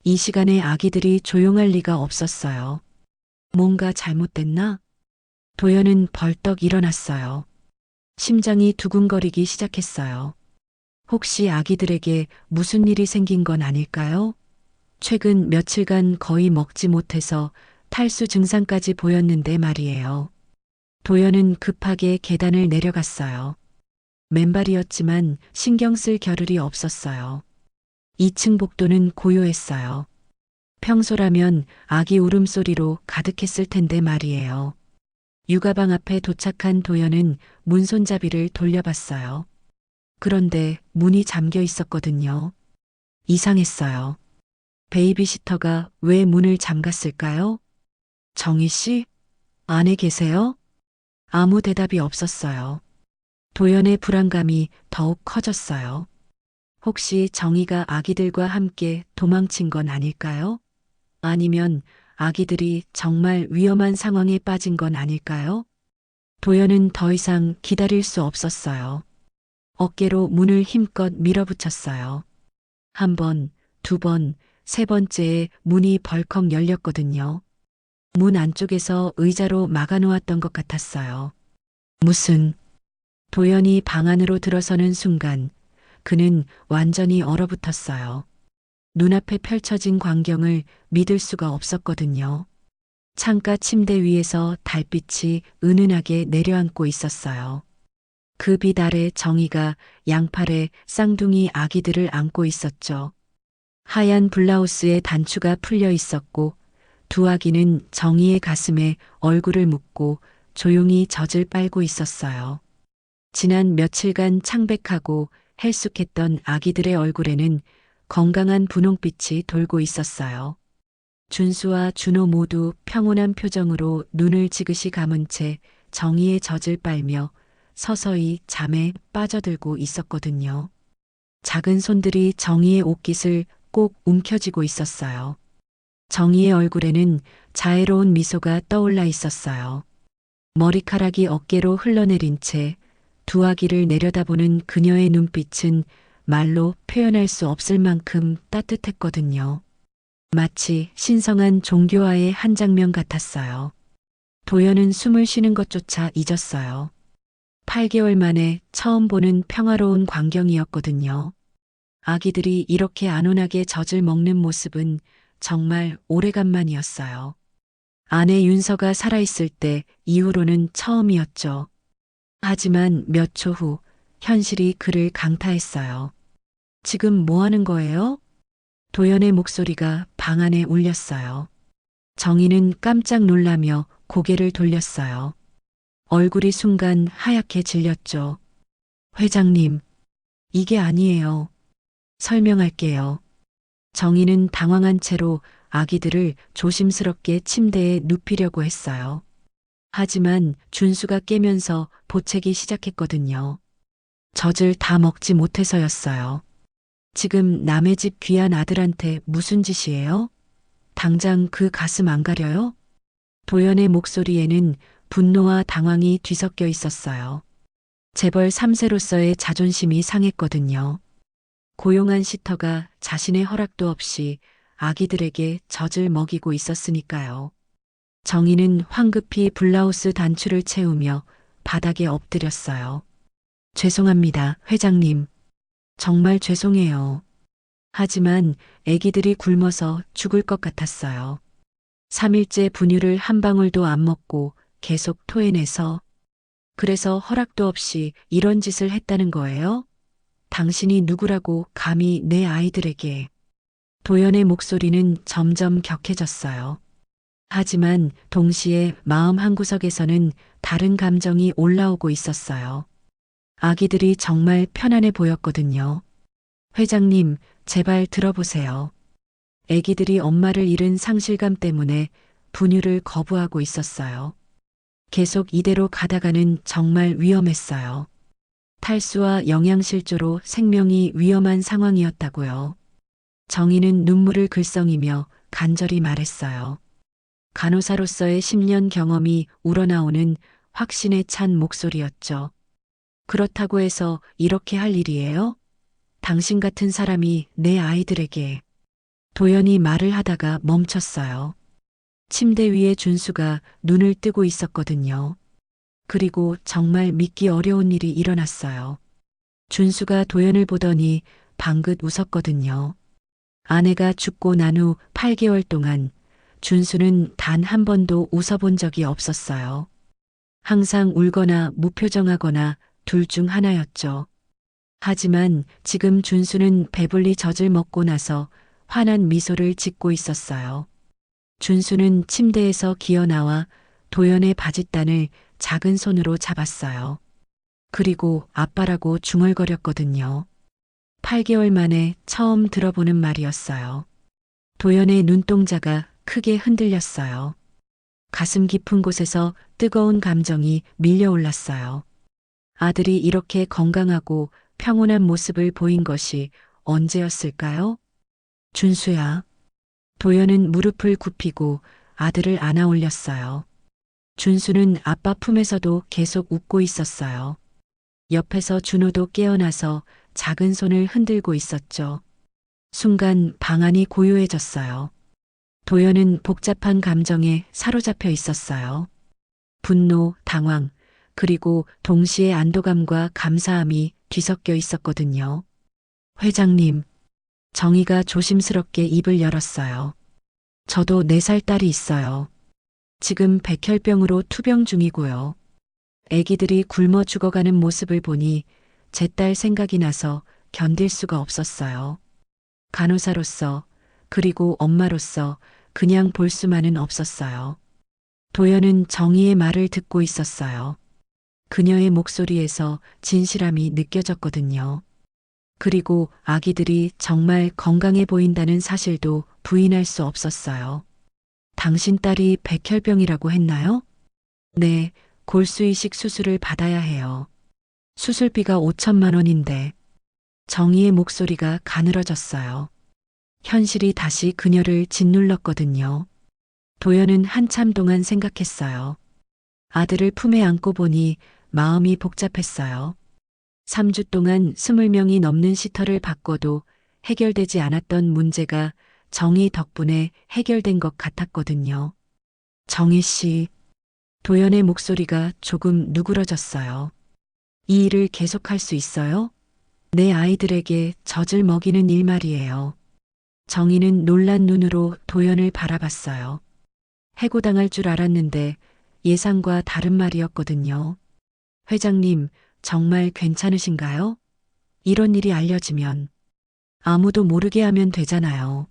이 시간에 아기들이 조용할 리가 없었어요. 뭔가 잘못됐나? 도연은 벌떡 일어났어요. 심장이 두근거리기 시작했어요. 혹시 아기들에게 무슨 일이 생긴 건 아닐까요? 최근 며칠간 거의 먹지 못해서 탈수 증상까지 보였는데 말이에요. 도연은 급하게 계단을 내려갔어요. 맨발이었지만 신경 쓸 겨를이 없었어요. 2층 복도는 고요했어요. 평소라면 아기 울음소리로 가득했을 텐데 말이에요. 육아방 앞에 도착한 도연은 문손잡이를 돌려봤어요. 그런데 문이 잠겨 있었거든요. 이상했어요. 베이비시터가 왜 문을 잠갔을까요? 정희 씨? 안에 계세요? 아무 대답이 없었어요. 도연의 불안감이 더욱 커졌어요. 혹시 정희가 아기들과 함께 도망친 건 아닐까요? 아니면 아기들이 정말 위험한 상황에 빠진 건 아닐까요? 도연은 더 이상 기다릴 수 없었어요. 어깨로 문을 힘껏 밀어붙였어요. 한 번, 두 번, 세 번째에 문이 벌컥 열렸거든요. 문 안쪽에서 의자로 막아놓았던 것 같았어요. 무슨, 도연이 방 안으로 들어서는 순간 그는 완전히 얼어붙었어요. 눈앞에 펼쳐진 광경을 믿을 수가 없었거든요. 창가 침대 위에서 달빛이 은은하게 내려앉고 있었어요. 그 빛 아래 정희가 양팔에 쌍둥이 아기들을 안고 있었죠. 하얀 블라우스에 단추가 풀려 있었고 두 아기는 정희의 가슴에 얼굴을 묻고 조용히 젖을 빨고 있었어요. 지난 며칠간 창백하고 헬쑥했던 아기들의 얼굴에는 건강한 분홍빛이 돌고 있었어요. 준수와 준호 모두 평온한 표정으로 눈을 지그시 감은 채 정희의 젖을 빨며 서서히 잠에 빠져들고 있었거든요. 작은 손들이 정희의 옷깃을 꼭 움켜쥐고 있었어요. 정희의 얼굴에는 자애로운 미소가 떠올라 있었어요. 머리카락이 어깨로 흘러내린 채 두 아기를 내려다보는 그녀의 눈빛은 말로 표현할 수 없을 만큼 따뜻했거든요. 마치 신성한 종교와의 한 장면 같았어요. 도연은 숨을 쉬는 것조차 잊었어요. 8개월 만에 처음 보는 평화로운 광경이었거든요. 아기들이 이렇게 안온하게 젖을 먹는 모습은 정말 오래간만이었어요. 아내 윤서가 살아있을 때 이후로는 처음이었죠. 하지만 몇 초 후 현실이 그를 강타했어요. 지금 뭐 하는 거예요? 도연의 목소리가 방 안에 울렸어요. 정희는 깜짝 놀라며 고개를 돌렸어요. 얼굴이 순간 하얗게 질렸죠. 회장님, 이게 아니에요. 설명할게요. 정희는 당황한 채로 아기들을 조심스럽게 침대에 눕히려고 했어요. 하지만 준수가 깨면서 보채기 시작했거든요. 젖을 다 먹지 못해서였어요. 지금 남의 집 귀한 아들한테 무슨 짓이에요? 당장 그 가슴 안 가려요? 도연의 목소리에는 분노와 당황이 뒤섞여 있었어요. 재벌 3세로서의 자존심이 상했거든요. 고용한 시터가 자신의 허락도 없이 아기들에게 젖을 먹이고 있었으니까요. 정희는 황급히 블라우스 단추를 채우며 바닥에 엎드렸어요. 죄송합니다, 회장님. 정말 죄송해요. 하지만 아기들이 굶어서 죽을 것 같았어요. 3일째 분유를 한 방울도 안 먹고 계속 토해내서 그래서 허락도 없이 이런 짓을 했다는 거예요? 당신이 누구라고 감히 내 아이들에게. 도연의 목소리는 점점 격해졌어요. 하지만 동시에 마음 한구석에서는 다른 감정이 올라오고 있었어요. 아기들이 정말 편안해 보였거든요. 회장님, 제발 들어보세요. 아기들이 엄마를 잃은 상실감 때문에 분유를 거부하고 있었어요. 계속 이대로 가다가는 정말 위험했어요. 탈수와 영양실조로 생명이 위험한 상황이었다고요. 정희는 눈물을 글썽이며 간절히 말했어요. 간호사로서의 10년 경험이 우러나오는 확신에 찬 목소리였죠. 그렇다고 해서 이렇게 할 일이에요? 당신 같은 사람이 내 아이들에게. 도연이 말을 하다가 멈췄어요. 침대 위에 준수가 눈을 뜨고 있었거든요. 그리고 정말 믿기 어려운 일이 일어났어요. 준수가 도연을 보더니 방긋 웃었거든요. 아내가 죽고 난 후 8개월 동안 준수는 단 한 번도 웃어본 적이 없었어요. 항상 울거나 무표정하거나 둘 중 하나였죠. 하지만 지금 준수는 배불리 젖을 먹고 나서 환한 미소를 짓고 있었어요. 준수는 침대에서 기어나와 도연의 바짓단을 작은 손으로 잡았어요. 그리고 아빠라고 중얼거렸거든요. 8개월 만에 처음 들어보는 말이었어요. 도연의 눈동자가 크게 흔들렸어요. 가슴 깊은 곳에서 뜨거운 감정이 밀려올랐어요. 아들이 이렇게 건강하고 평온한 모습을 보인 것이 언제였을까요? 준수야. 도연은 무릎을 굽히고 아들을 안아 올렸어요. 준수는 아빠 품에서도 계속 웃고 있었어요. 옆에서 준호도 깨어나서 작은 손을 흔들고 있었죠. 순간 방 안이 고요해졌어요. 도연은 복잡한 감정에 사로잡혀 있었어요. 분노, 당황, 그리고 동시에 안도감과 감사함이 뒤섞여 있었거든요. 회장님, 정희가 조심스럽게 입을 열었어요. 저도 4살 딸이 있어요. 지금 백혈병으로 투병 중이고요. 애기들이 굶어 죽어가는 모습을 보니 제 딸 생각이 나서 견딜 수가 없었어요. 간호사로서, 그리고 엄마로서 그냥 볼 수만은 없었어요. 도연은 정희의 말을 듣고 있었어요. 그녀의 목소리에서 진실함이 느껴졌거든요. 그리고 아기들이 정말 건강해 보인다는 사실도 부인할 수 없었어요. 당신 딸이 백혈병이라고 했나요? 네, 골수이식 수술을 받아야 해요. 수술비가 5천만 원인데. 정희의 목소리가 가늘어졌어요. 현실이 다시 그녀를 짓눌렀거든요. 도연은 한참 동안 생각했어요. 아들을 품에 안고 보니 마음이 복잡했어요. 3주 동안 20명이 넘는 시터를 바꿔도 해결되지 않았던 문제가 정희 덕분에 해결된 것 같았거든요. 정희 씨, 도연의 목소리가 조금 누그러졌어요. 이 일을 계속할 수 있어요? 내 아이들에게 젖을 먹이는 일 말이에요. 정희는 놀란 눈으로 도연을 바라봤어요. 해고당할 줄 알았는데 예상과 다른 말이었거든요. 회장님, 정말 괜찮으신가요? 이런 일이 알려지면 아무도 모르게 하면 되잖아요.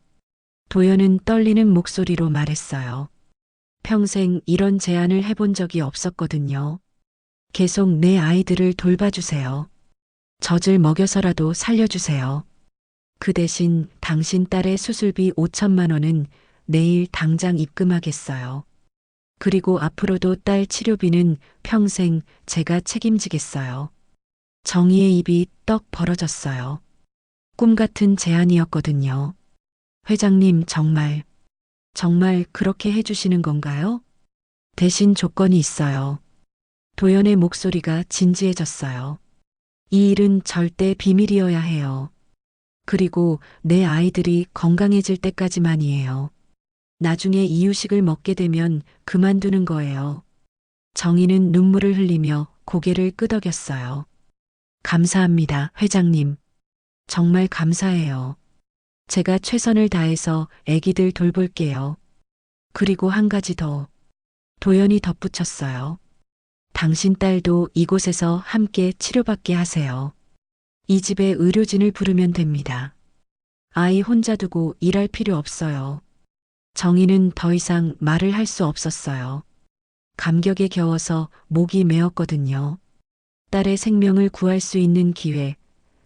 도연은 떨리는 목소리로 말했어요. 평생 이런 제안을 해본 적이 없었거든요. 계속 내 아이들을 돌봐주세요. 젖을 먹여서라도 살려주세요. 그 대신 당신 딸의 수술비 5천만 원은 내일 당장 입금하겠어요. 그리고 앞으로도 딸 치료비는 평생 제가 책임지겠어요. 정희의 입이 떡 벌어졌어요. 꿈 같은 제안이었거든요. 회장님, 정말 그렇게 해주시는 건가요? 대신 조건이 있어요. 도연의 목소리가 진지해졌어요. 이 일은 절대 비밀이어야 해요. 그리고 내 아이들이 건강해질 때까지만이에요. 나중에 이유식을 먹게 되면 그만두는 거예요. 정희는 눈물을 흘리며 고개를 끄덕였어요. 감사합니다, 회장님. 정말 감사해요. 제가 최선을 다해서 애기들 돌볼게요. 그리고 한 가지 더. 도연이 덧붙였어요. 당신 딸도 이곳에서 함께 치료받게 하세요. 이 집에 의료진을 부르면 됩니다. 아이 혼자 두고 일할 필요 없어요. 정희는 더 이상 말을 할 수 없었어요. 감격에 겨워서 목이 메었거든요. 딸의 생명을 구할 수 있는 기회,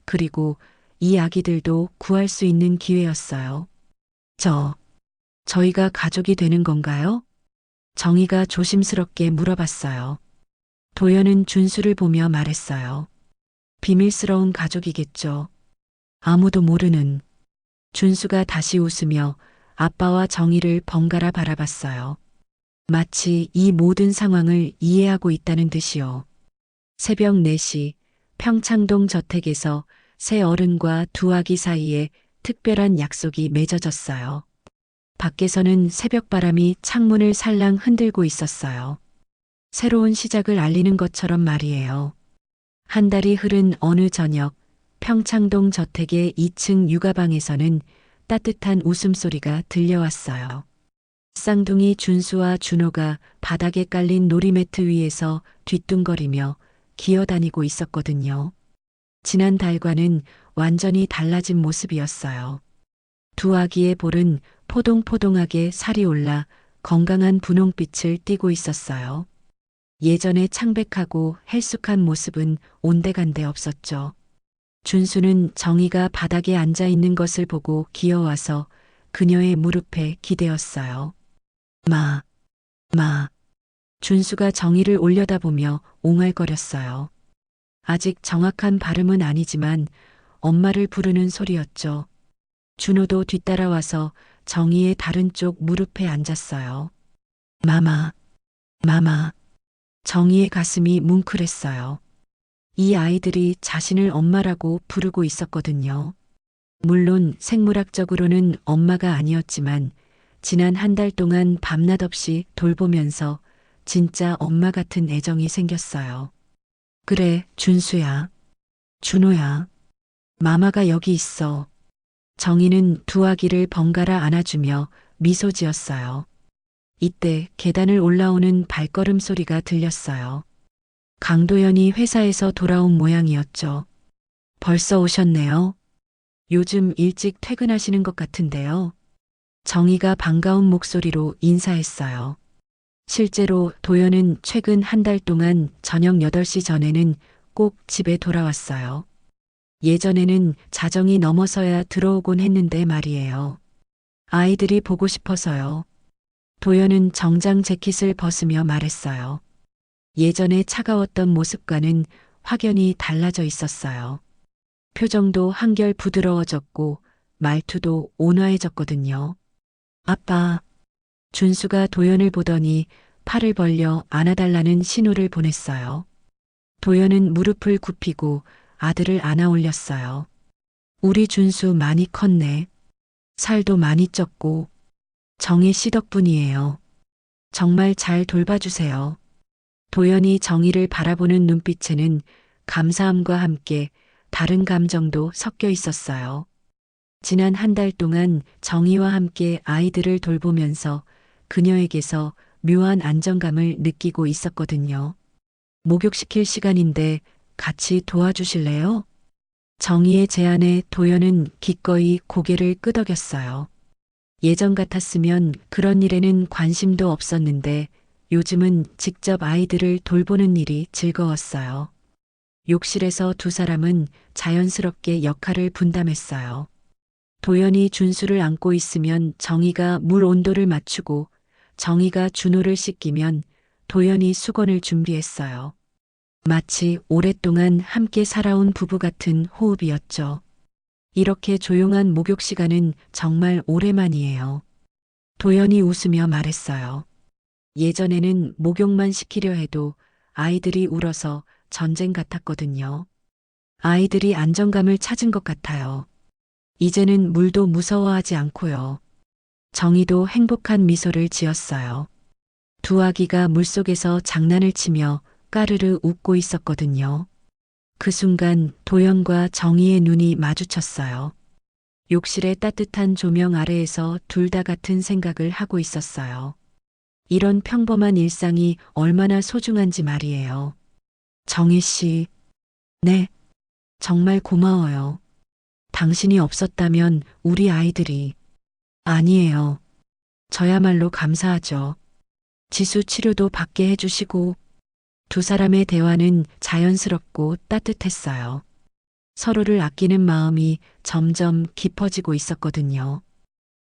그리고 이 아기들도 구할 수 있는 기회였어요. 저희가 가족이 되는 건가요? 정희가 조심스럽게 물어봤어요. 도연은 준수를 보며 말했어요. 비밀스러운 가족이겠죠. 아무도 모르는. 준수가 다시 웃으며 아빠와 정희를 번갈아 바라봤어요. 마치 이 모든 상황을 이해하고 있다는 듯이요. 새벽 4시 평창동 저택에서 새 어른과 두 아기 사이에 특별한 약속이 맺어졌어요. 밖에서는 새벽바람이 창문을 살랑 흔들고 있었어요. 새로운 시작을 알리는 것처럼 말이에요. 한 달이 흐른 어느 저녁, 평창동 저택의 2층 육아방에서는 따뜻한 웃음소리가 들려왔어요. 쌍둥이 준수와 준호가 바닥에 깔린 놀이매트 위에서 뒤뚱거리며 기어다니고 있었거든요. 지난 달과는 완전히 달라진 모습이었어요. 두 아기의 볼은 포동포동하게 살이 올라 건강한 분홍빛을 띠고 있었어요. 예전의 창백하고 헬쑥한 모습은 온데간데 없었죠. 준수는 정희가 바닥에 앉아 있는 것을 보고 기어와서 그녀의 무릎에 기대었어요. 마. 준수가 정희를 올려다보며 옹알거렸어요. 아직 정확한 발음은 아니지만 엄마를 부르는 소리였죠. 준호도 뒤따라와서 정희의 다른 쪽 무릎에 앉았어요. 마마. 정희의 가슴이 뭉클했어요. 이 아이들이 자신을 엄마라고 부르고 있었거든요. 물론 생물학적으로는 엄마가 아니었지만 지난 한 달 동안 밤낮 없이 돌보면서 진짜 엄마 같은 애정이 생겼어요. 그래, 준수야. 준호야. 마마가 여기 있어. 정희는 두 아기를 번갈아 안아주며 미소 지었어요. 이때 계단을 올라오는 발걸음 소리가 들렸어요. 강도연이 회사에서 돌아온 모양이었죠. 벌써 오셨네요. 요즘 일찍 퇴근하시는 것 같은데요. 정희가 반가운 목소리로 인사했어요. 실제로 도연은 최근 한 달 동안 저녁 8시 전에는 꼭 집에 돌아왔어요. 예전에는 자정이 넘어서야 들어오곤 했는데 말이에요. 아이들이 보고 싶어서요. 도연은 정장 재킷을 벗으며 말했어요. 예전에 차가웠던 모습과는 확연히 달라져 있었어요. 표정도 한결 부드러워졌고 말투도 온화해졌거든요. 아빠. 준수가 도연을 보더니 팔을 벌려 안아달라는 신호를 보냈어요. 도연은 무릎을 굽히고 아들을 안아 올렸어요. 우리 준수 많이 컸네. 살도 많이 쪘고 정희 씨 덕분이에요. 정말 잘 돌봐주세요. 도연이 정희를 바라보는 눈빛에는 감사함과 함께 다른 감정도 섞여 있었어요. 지난 한 달 동안 정희와 함께 아이들을 돌보면서 그녀에게서 묘한 안정감을 느끼고 있었거든요. 목욕시킬 시간인데 같이 도와주실래요? 정희의 제안에 도연은 기꺼이 고개를 끄덕였어요. 예전 같았으면 그런 일에는 관심도 없었는데 요즘은 직접 아이들을 돌보는 일이 즐거웠어요. 욕실에서 두 사람은 자연스럽게 역할을 분담했어요. 도연이 준수를 안고 있으면 정희가 물 온도를 맞추고 정희가 준호를 씻기면 도연이 수건을 준비했어요. 마치 오랫동안 함께 살아온 부부 같은 호흡이었죠. 이렇게 조용한 목욕 시간은 정말 오래만이에요. 도연이 웃으며 말했어요. 예전에는 목욕만 시키려 해도 아이들이 울어서 전쟁 같았거든요. 아이들이 안정감을 찾은 것 같아요. 이제는 물도 무서워하지 않고요. 정희도 행복한 미소를 지었어요. 두 아기가 물속에서 장난을 치며 까르르 웃고 있었거든요. 그 순간 도연과 정희의 눈이 마주쳤어요. 욕실의 따뜻한 조명 아래에서 둘 다 같은 생각을 하고 있었어요. 이런 평범한 일상이 얼마나 소중한지 말이에요. 정희 씨. 네. 정말 고마워요. 당신이 없었다면 우리 아이들이. 아니에요. 저야말로 감사하죠. 지수 치료도 받게 해주시고. 두 사람의 대화는 자연스럽고 따뜻했어요. 서로를 아끼는 마음이 점점 깊어지고 있었거든요.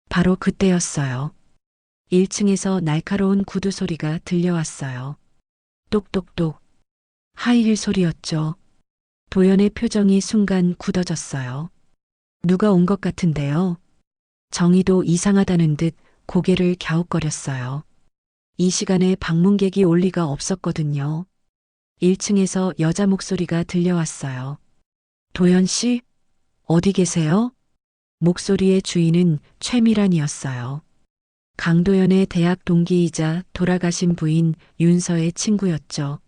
바로 그때였어요. 1층에서 날카로운 구두 소리가 들려왔어요. 똑똑똑. 하이힐 소리였죠. 도연의 표정이 순간 굳어졌어요. 누가 온 것 같은데요. 정희도 이상하다는 듯 고개를 갸웃거렸어요. 이 시간에 방문객이 올 리가 없었거든요. 1층에서 여자 목소리가 들려왔어요. 도연 씨? 어디 계세요? 목소리의 주인은 최미란이었어요. 강도연의 대학 동기이자 돌아가신 부인 윤서의 친구였죠.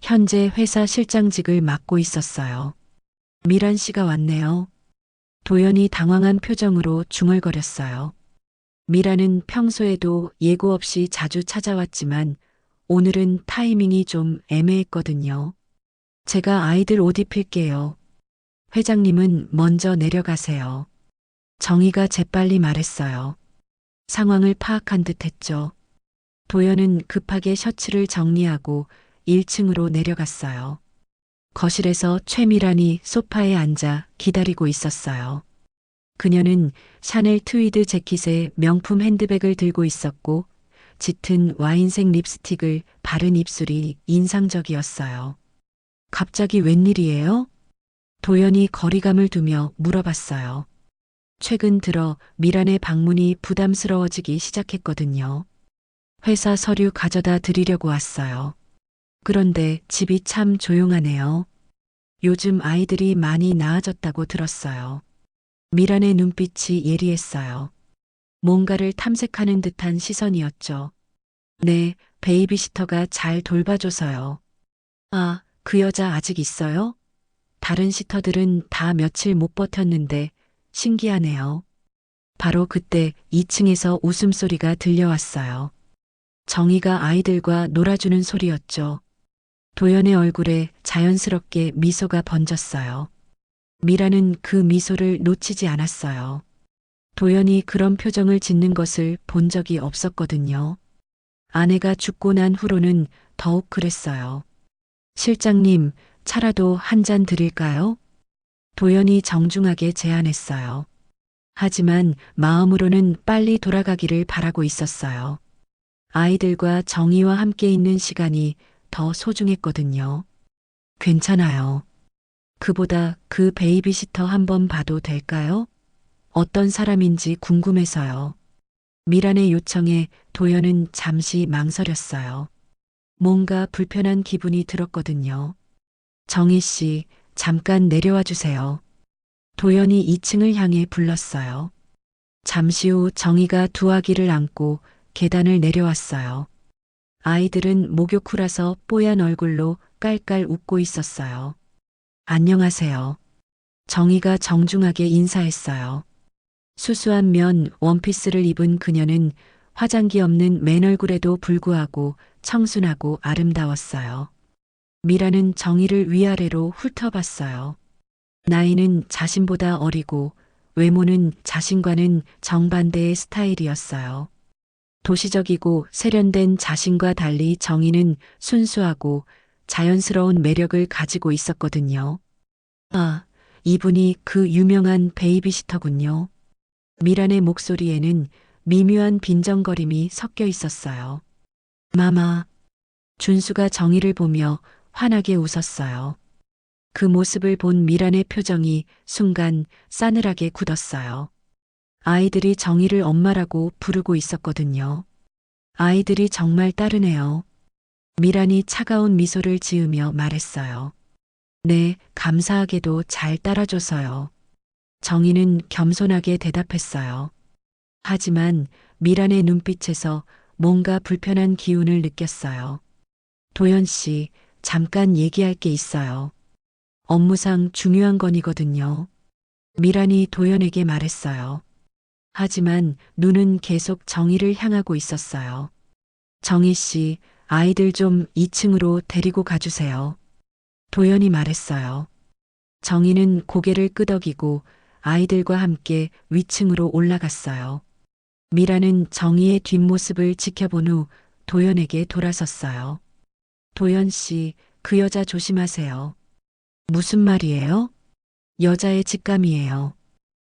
현재 회사 실장직을 맡고 있었어요. 미란 씨가 왔네요. 도연이 당황한 표정으로 중얼거렸어요. 미란은 평소에도 예고 없이 자주 찾아왔지만 오늘은 타이밍이 좀 애매했거든요. 제가 아이들 옷 입힐게요. 회장님은 먼저 내려가세요. 정희가 재빨리 말했어요. 상황을 파악한 듯 했죠. 도연은 급하게 셔츠를 정리하고 1층으로 내려갔어요. 거실에서 최미란이 소파에 앉아 기다리고 있었어요. 그녀는 샤넬 트위드 재킷에 명품 핸드백을 들고 있었고 짙은 와인색 립스틱을 바른 입술이 인상적이었어요. 갑자기 웬일이에요? 도연이 거리감을 두며 물어봤어요. 최근 들어 미란의 방문이 부담스러워지기 시작했거든요. 회사 서류 가져다 드리려고 왔어요. 그런데 집이 참 조용하네요. 요즘 아이들이 많이 나아졌다고 들었어요. 미란의 눈빛이 예리했어요. 뭔가를 탐색하는 듯한 시선이었죠. 네, 베이비시터가 잘 돌봐줘서요. 아, 그 여자 아직 있어요? 다른 시터들은 다 며칠 못 버텼는데 신기하네요. 바로 그때 2층에서 웃음소리가 들려왔어요. 정희가 아이들과 놀아주는 소리였죠. 도연의 얼굴에 자연스럽게 미소가 번졌어요. 미라는 그 미소를 놓치지 않았어요. 도연이 그런 표정을 짓는 것을 본 적이 없었거든요. 아내가 죽고 난 후로는 더욱 그랬어요. 실장님, 차라도 한 잔 드릴까요? 도연이 정중하게 제안했어요. 하지만 마음으로는 빨리 돌아가기를 바라고 있었어요. 아이들과 정희와 함께 있는 시간이 더 소중했거든요. 괜찮아요. 그보다 그 베이비시터 한번 봐도 될까요? 어떤 사람인지 궁금해서요. 미란의 요청에 도연은 잠시 망설였어요. 뭔가 불편한 기분이 들었거든요. 정희 씨, 잠깐 내려와 주세요. 도연이 2층을 향해 불렀어요. 잠시 후 정희가 두 아기를 안고 계단을 내려왔어요. 아이들은 목욕 후라서 뽀얀 얼굴로 깔깔 웃고 있었어요. 안녕하세요. 정희가 정중하게 인사했어요. 수수한 면 원피스를 입은 그녀는 화장기 없는 맨얼굴에도 불구하고 청순하고 아름다웠어요. 미라는 정희를 위아래로 훑어봤어요. 나이는 자신보다 어리고 외모는 자신과는 정반대의 스타일이었어요. 도시적이고 세련된 자신과 달리 정희는 순수하고 자연스러운 매력을 가지고 있었거든요. 아, 이분이 그 유명한 베이비시터군요. 미란의 목소리에는 미묘한 빈정거림이 섞여 있었어요. 마마, 준수가 정희를 보며 환하게 웃었어요. 그 모습을 본 미란의 표정이 순간 싸늘하게 굳었어요. 아이들이 정희를 엄마라고 부르고 있었거든요. 아이들이 정말 따르네요. 미란이 차가운 미소를 지으며 말했어요. 네, 감사하게도 잘 따라줘서요. 정희는 겸손하게 대답했어요. 하지만 미란의 눈빛에서 뭔가 불편한 기운을 느꼈어요. 도연 씨, 잠깐 얘기할 게 있어요. 업무상 중요한 건이거든요. 미란이 도연에게 말했어요. 하지만 눈은 계속 정희를 향하고 있었어요. 정희 씨, 아이들 좀 2층으로 데리고 가주세요. 도연이 말했어요. 정희는 고개를 끄덕이고 아이들과 함께 위층으로 올라갔어요. 미라는 정희의 뒷모습을 지켜본 후 도연에게 돌아섰어요. 도연 씨, 그 여자 조심하세요. 무슨 말이에요? 여자의 직감이에요.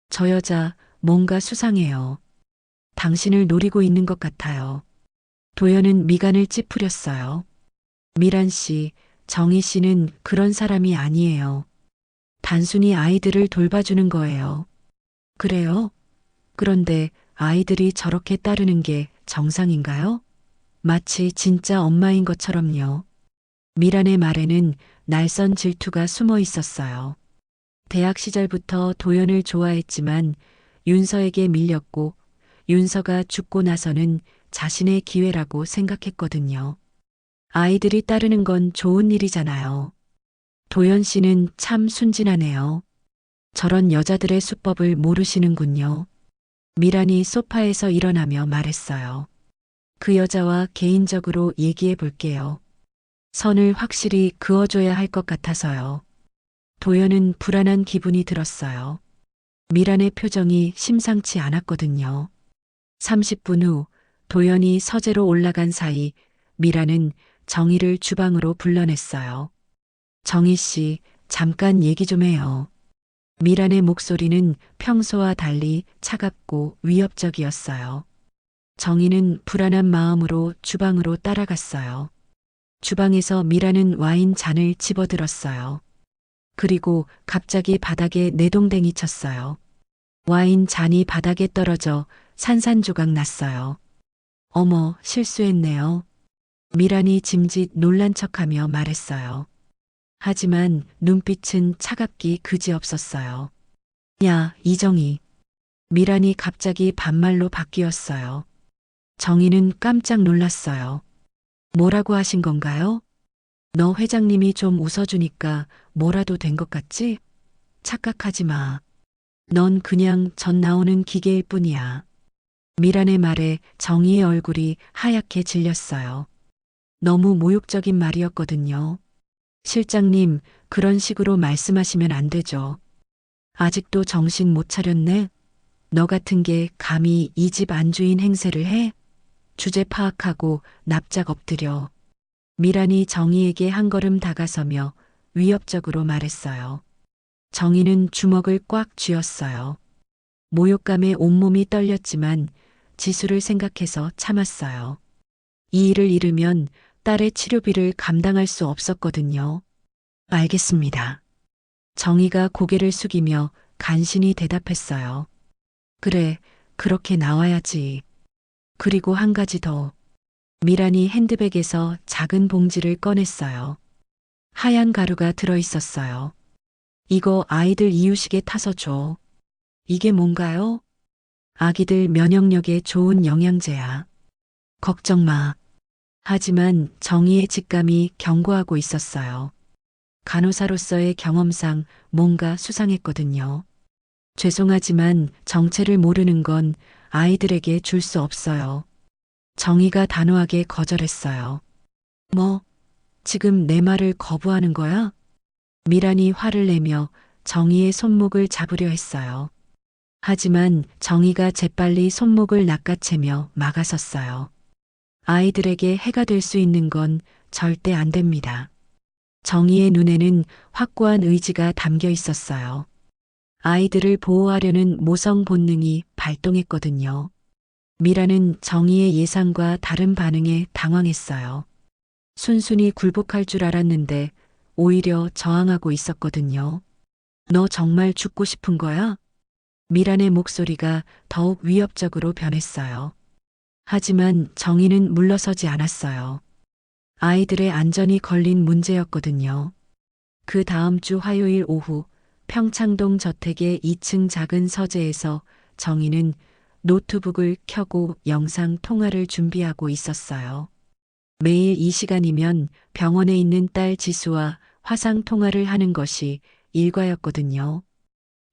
저 여자 뭔가 수상해요. 당신을 노리고 있는 것 같아요. 도연은 미간을 찌푸렸어요. 미란 씨, 정희 씨는 그런 사람이 아니에요. 단순히 아이들을 돌봐주는 거예요. 그래요? 그런데 아이들이 저렇게 따르는 게 정상인가요? 마치 진짜 엄마인 것처럼요. 미란의 말에는 날선 질투가 숨어 있었어요. 대학 시절부터 도연을 좋아했지만 윤서에게 밀렸고 윤서가 죽고 나서는 자신의 기회라고 생각했거든요. 아이들이 따르는 건 좋은 일이잖아요. 도연 씨는 참 순진하네요. 저런 여자들의 수법을 모르시는군요. 미란이 소파에서 일어나며 말했어요. 그 여자와 개인적으로 얘기해 볼게요. 선을 확실히 그어줘야 할 것 같아서요. 도연은 불안한 기분이 들었어요. 미란의 표정이 심상치 않았거든요. 30분 후 도연이 서재로 올라간 사이 미란은 정희를 주방으로 불러냈어요. 정희 씨, 잠깐 얘기 좀 해요. 미란의 목소리는 평소와 달리 차갑고 위협적이었어요. 정희는 불안한 마음으로 주방으로 따라갔어요. 주방에서 미란은 와인 잔을 집어들었어요. 그리고 갑자기 바닥에 내동댕이 쳤어요. 와인 잔이 바닥에 떨어져 산산조각 났어요. 어머, 실수했네요. 미란이 짐짓 놀란 척하며 말했어요. 하지만 눈빛은 차갑기 그지없었어요. 야, 이정희. 미란이 갑자기 반말로 바뀌었어요. 정희는 깜짝 놀랐어요. 뭐라고 하신 건가요? 너 회장님이 좀 웃어주니까 뭐라도 된 것 같지? 착각하지 마. 넌 그냥 전 나오는 기계일 뿐이야. 미란의 말에 정희의 얼굴이 하얗게 질렸어요. 너무 모욕적인 말이었거든요. 실장님, 그런 식으로 말씀하시면 안 되죠. 아직도 정신 못 차렸네? 너 같은 게 감히 이 집 안주인 행세를 해? 주제 파악하고 납작 엎드려. 미란이 정희에게 한 걸음 다가서며 위협적으로 말했어요. 정희는 주먹을 꽉 쥐었어요. 모욕감에 온몸이 떨렸지만 지수를 생각해서 참았어요. 이 일을 잃으면 딸의 치료비를 감당할 수 없었거든요. 알겠습니다. 정희가 고개를 숙이며 간신히 대답했어요. 그래, 그렇게 나와야지. 그리고 한 가지 더. 미란이 핸드백에서 작은 봉지를 꺼냈어요. 하얀 가루가 들어있었어요. 이거 아이들 이유식에 타서 줘. 이게 뭔가요? 아기들 면역력에 좋은 영양제야. 걱정 마. 하지만 정의의 직감이 경고하고 있었어요. 간호사로서의 경험상 뭔가 수상했거든요. 죄송하지만 정체를 모르는 건 아이들에게 줄 수 없어요. 정의가 단호하게 거절했어요. 뭐, 지금 내 말을 거부하는 거야? 미란이 화를 내며 정의의 손목을 잡으려 했어요. 하지만 정의가 재빨리 손목을 낚아채며 막아섰어요. 아이들에게 해가 될 수 있는 건 절대 안 됩니다. 정의의 눈에는 확고한 의지가 담겨 있었어요. 아이들을 보호하려는 모성 본능이 발동했거든요. 미라는 정의의 예상과 다른 반응에 당황했어요. 순순히 굴복할 줄 알았는데 오히려 저항하고 있었거든요. 너 정말 죽고 싶은 거야? 미란의 목소리가 더욱 위협적으로 변했어요. 하지만 정의는 물러서지 않았어요. 아이들의 안전이 걸린 문제였거든요. 그 다음 주 화요일 오후 평창동 저택의 2층 작은 서재에서 정의는 노트북을 켜고 영상 통화를 준비하고 있었어요. 매일 이 시간이면 병원에 있는 딸 지수와 화상 통화를 하는 것이 일과였거든요.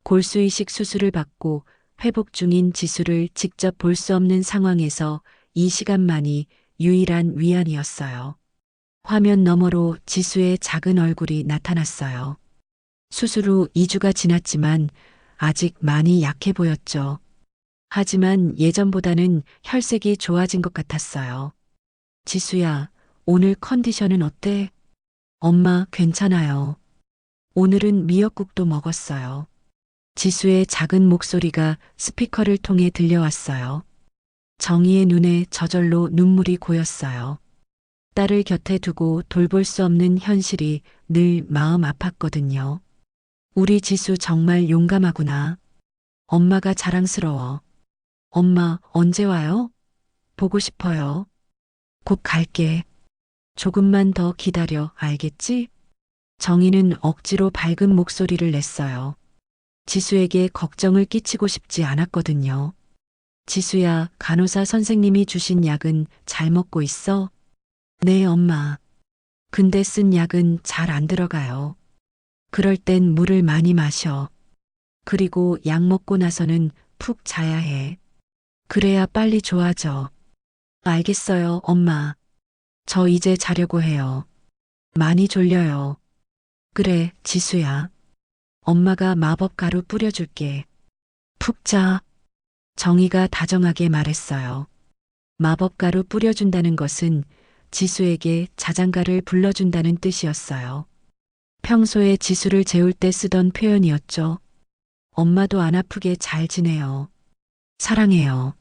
골수이식 수술을 받고 회복 중인 지수를 직접 볼 수 없는 상황에서 이 시간만이 유일한 위안이었어요. 화면 너머로 지수의 작은 얼굴이 나타났어요. 수술 후 2주가 지났지만 아직 많이 약해 보였죠. 하지만 예전보다는 혈색이 좋아진 것 같았어요. 지수야, 오늘 컨디션은 어때? 엄마, 괜찮아요. 오늘은 미역국도 먹었어요. 지수의 작은 목소리가 스피커를 통해 들려왔어요. 정희의 눈에 저절로 눈물이 고였어요. 딸을 곁에 두고 돌볼 수 없는 현실이 늘 마음 아팠거든요. 우리 지수 정말 용감하구나. 엄마가 자랑스러워. 엄마, 언제 와요? 보고 싶어요. 곧 갈게. 조금만 더 기다려, 알겠지? 정희는 억지로 밝은 목소리를 냈어요. 지수에게 걱정을 끼치고 싶지 않았거든요. 지수야, 간호사 선생님이 주신 약은 잘 먹고 있어? 네, 엄마. 근데 쓴 약은 잘 안 들어가요. 그럴 땐 물을 많이 마셔. 그리고 약 먹고 나서는 푹 자야 해. 그래야 빨리 좋아져. 알겠어요, 엄마. 저 이제 자려고 해요. 많이 졸려요. 그래, 지수야. 엄마가 마법 가루 뿌려줄게. 푹 자. 정희가 다정하게 말했어요. 마법 가루 뿌려준다는 것은 지수에게 자장가를 불러준다는 뜻이었어요. 평소에 지수를 재울 때 쓰던 표현이었죠. 엄마도 안 아프게 잘 지내요. 사랑해요.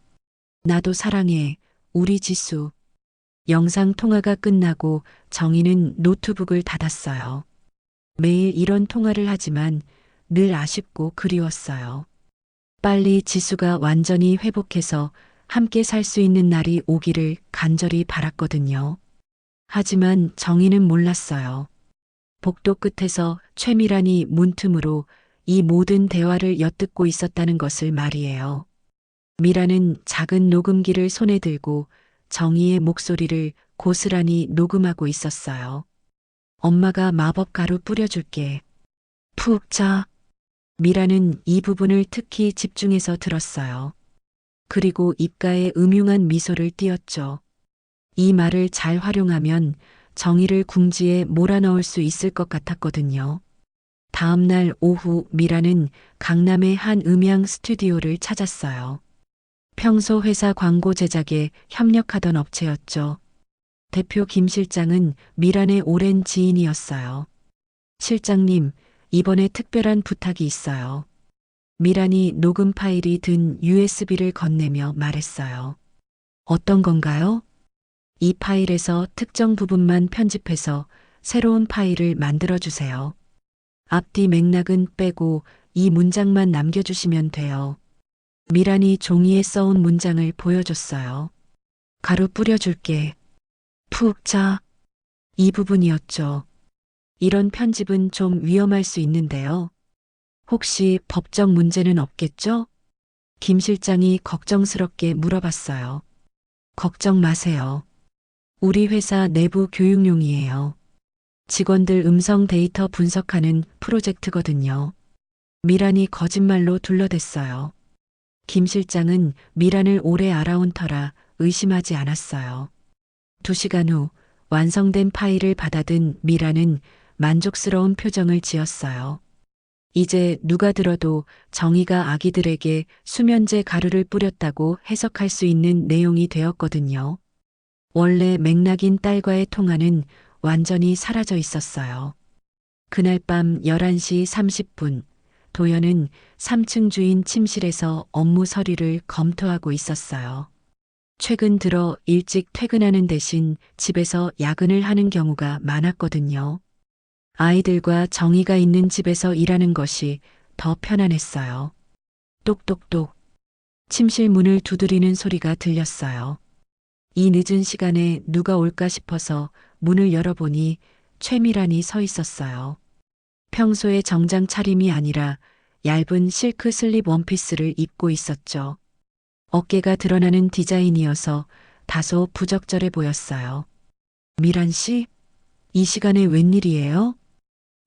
나도 사랑해. 우리 지수. 영상 통화가 끝나고 정희는 노트북을 닫았어요. 매일 이런 통화를 하지만 늘 아쉽고 그리웠어요. 빨리 지수가 완전히 회복해서 함께 살 수 있는 날이 오기를 간절히 바랐거든요. 하지만 정희는 몰랐어요. 복도 끝에서 최미란이 문틈으로 이 모든 대화를 엿듣고 있었다는 것을 말이에요. 미라는 작은 녹음기를 손에 들고 정희의 목소리를 고스란히 녹음하고 있었어요. 엄마가 마법 가루 뿌려줄게. 푹 자. 미라는 이 부분을 특히 집중해서 들었어요. 그리고 입가에 음흉한 미소를 띄었죠. 이 말을 잘 활용하면 정의를 궁지에 몰아넣을 수 있을 것 같았거든요. 다음 날 오후 미라는 강남의 한 음향 스튜디오를 찾았어요. 평소 회사 광고 제작에 협력하던 업체였죠. 대표 김 실장은 미란의 오랜 지인이었어요. 실장님, 이번에 특별한 부탁이 있어요. 미란이 녹음 파일이 든 USB를 건네며 말했어요. 어떤 건가요? 이 파일에서 특정 부분만 편집해서 새로운 파일을 만들어주세요. 앞뒤 맥락은 빼고 이 문장만 남겨주시면 돼요. 미란이 종이에 써온 문장을 보여줬어요. 가루 뿌려줄게. 푹 자. 이 부분이었죠. 이런 편집은 좀 위험할 수 있는데요. 혹시 법적 문제는 없겠죠? 김 실장이 걱정스럽게 물어봤어요. 걱정 마세요. 우리 회사 내부 교육용이에요. 직원들 음성 데이터 분석하는 프로젝트거든요. 미란이 거짓말로 둘러댔어요. 김 실장은 미란을 오래 알아온 터라 의심하지 않았어요. 2시간 후 완성된 파일을 받아든 미란은 만족스러운 표정을 지었어요. 이제 누가 들어도 정의가 아기들에게 수면제 가루를 뿌렸다고 해석할 수 있는 내용이 되었거든요. 원래 맥락인 딸과의 통화는 완전히 사라져 있었어요. 그날 밤 11시 30분, 도연은 3층 주인 침실에서 업무 서류를 검토하고 있었어요. 최근 들어 일찍 퇴근하는 대신 집에서 야근을 하는 경우가 많았거든요. 아이들과 정의가 있는 집에서 일하는 것이 더 편안했어요. 똑똑똑. 침실 문을 두드리는 소리가 들렸어요. 이 늦은 시간에 누가 올까 싶어서 문을 열어보니 최미란이 서 있었어요. 평소의 정장 차림이 아니라 얇은 실크 슬립 원피스를 입고 있었죠. 어깨가 드러나는 디자인이어서 다소 부적절해 보였어요. 미란 씨? 이 시간에 웬일이에요?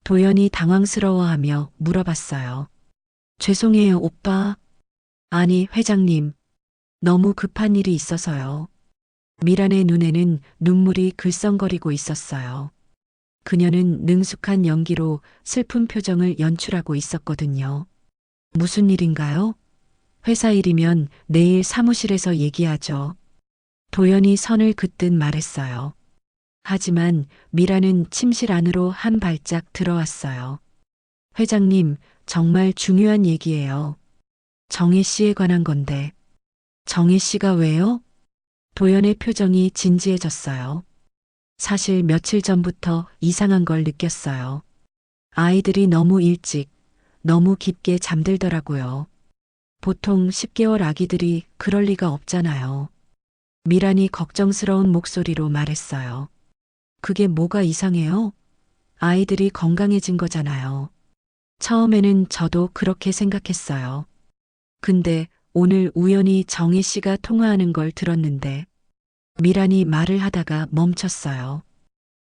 도연이 당황스러워하며 물어봤어요. 죄송해요, 오빠. 아니, 회장님. 너무 급한 일이 있어서요. 미란의 눈에는 눈물이 글썽거리고 있었어요. 그녀는 능숙한 연기로 슬픈 표정을 연출하고 있었거든요. 무슨 일인가요? 회사 일이면 내일 사무실에서 얘기하죠. 도연이 선을 긋듯 말했어요. 하지만 미라는 침실 안으로 한 발짝 들어왔어요. 회장님, 정말 중요한 얘기예요. 정혜 씨에 관한 건데. 정혜 씨가 왜요? 도연의 표정이 진지해졌어요. 사실 며칠 전부터 이상한 걸 느꼈어요. 아이들이 너무 일찍, 너무 깊게 잠들더라고요. 보통 10개월 아기들이 그럴 리가 없잖아요. 미란이 걱정스러운 목소리로 말했어요. 그게 뭐가 이상해요? 아이들이 건강해진 거잖아요. 처음에는 저도 그렇게 생각했어요. 근데 오늘 우연히 정혜 씨가 통화하는 걸 들었는데 미란이 말을 하다가 멈췄어요.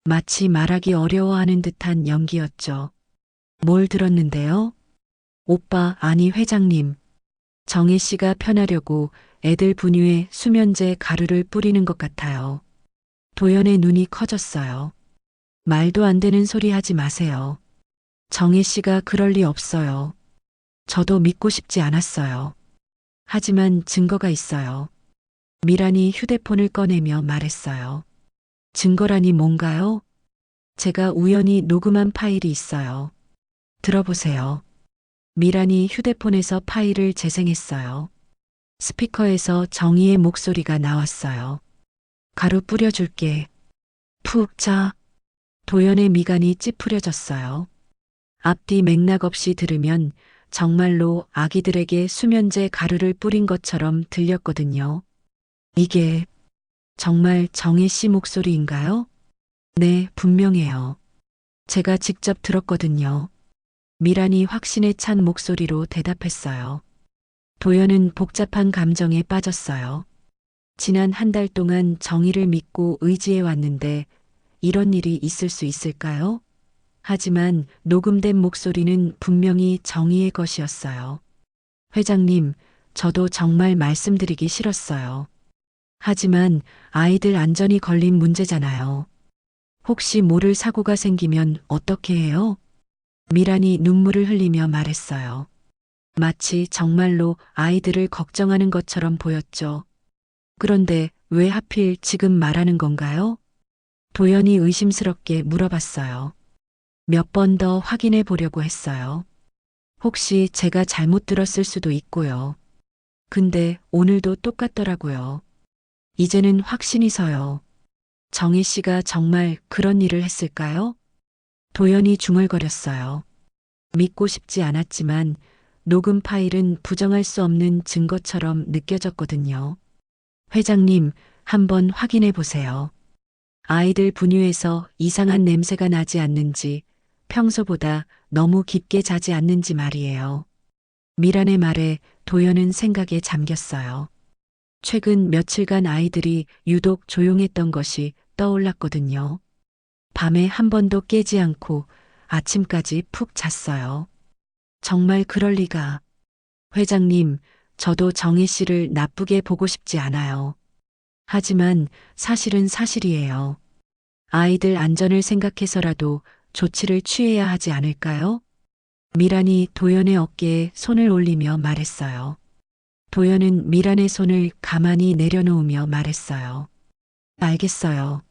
마치 말하기 어려워하는 듯한 연기였죠. 뭘 들었는데요? 오빠, 아니 회장님. 정혜 씨가 편하려고 애들 분유에 수면제 가루를 뿌리는 것 같아요. 도연의 눈이 커졌어요. 말도 안 되는 소리 하지 마세요. 정혜 씨가 그럴 리 없어요. 저도 믿고 싶지 않았어요. 하지만 증거가 있어요. 미란이 휴대폰을 꺼내며 말했어요. 증거라니 뭔가요? 제가 우연히 녹음한 파일이 있어요. 들어보세요. 미란이 휴대폰에서 파일을 재생했어요. 스피커에서 정희의 목소리가 나왔어요. 가루 뿌려줄게. 푹 자. 도연의 미간이 찌푸려졌어요. 앞뒤 맥락 없이 들으면 정말로 아기들에게 수면제 가루를 뿌린 것처럼 들렸거든요. 이게 정말 정혜 씨 목소리인가요? 네, 분명해요. 제가 직접 들었거든요. 미란이 확신에 찬 목소리로 대답했어요. 도연은 복잡한 감정에 빠졌어요. 지난 한 달 동안 정의를 믿고 의지해 왔는데 이런 일이 있을 수 있을까요? 하지만 녹음된 목소리는 분명히 정의의 것이었어요. 회장님, 저도 정말 말씀드리기 싫었어요. 하지만 아이들 안전이 걸린 문제잖아요. 혹시 모를 사고가 생기면 어떻게 해요? 미란이 눈물을 흘리며 말했어요. 마치 정말로 아이들을 걱정하는 것처럼 보였죠. 그런데 왜 하필 지금 말하는 건가요? 도연이 의심스럽게 물어봤어요. 몇 번 더 확인해 보려고 했어요. 혹시 제가 잘못 들었을 수도 있고요. 근데 오늘도 똑같더라고요. 이제는 확신이 서요. 정희 씨가 정말 그런 일을 했을까요? 도연이 중얼거렸어요. 믿고 싶지 않았지만 녹음 파일은 부정할 수 없는 증거처럼 느껴졌거든요. 회장님, 한번 확인해 보세요. 아이들 분유에서 이상한 냄새가 나지 않는지, 평소보다 너무 깊게 자지 않는지 말이에요. 미란의 말에 도연은 생각에 잠겼어요. 최근 며칠간 아이들이 유독 조용했던 것이 떠올랐거든요. 밤에 한 번도 깨지 않고 아침까지 푹 잤어요. 정말 그럴 리가. 회장님, 저도 정희 씨를 나쁘게 보고 싶지 않아요. 하지만 사실은 사실이에요. 아이들 안전을 생각해서라도 조치를 취해야 하지 않을까요? 미란이 도연의 어깨에 손을 올리며 말했어요. 도연은 미란의 손을 가만히 내려놓으며 말했어요. 알겠어요.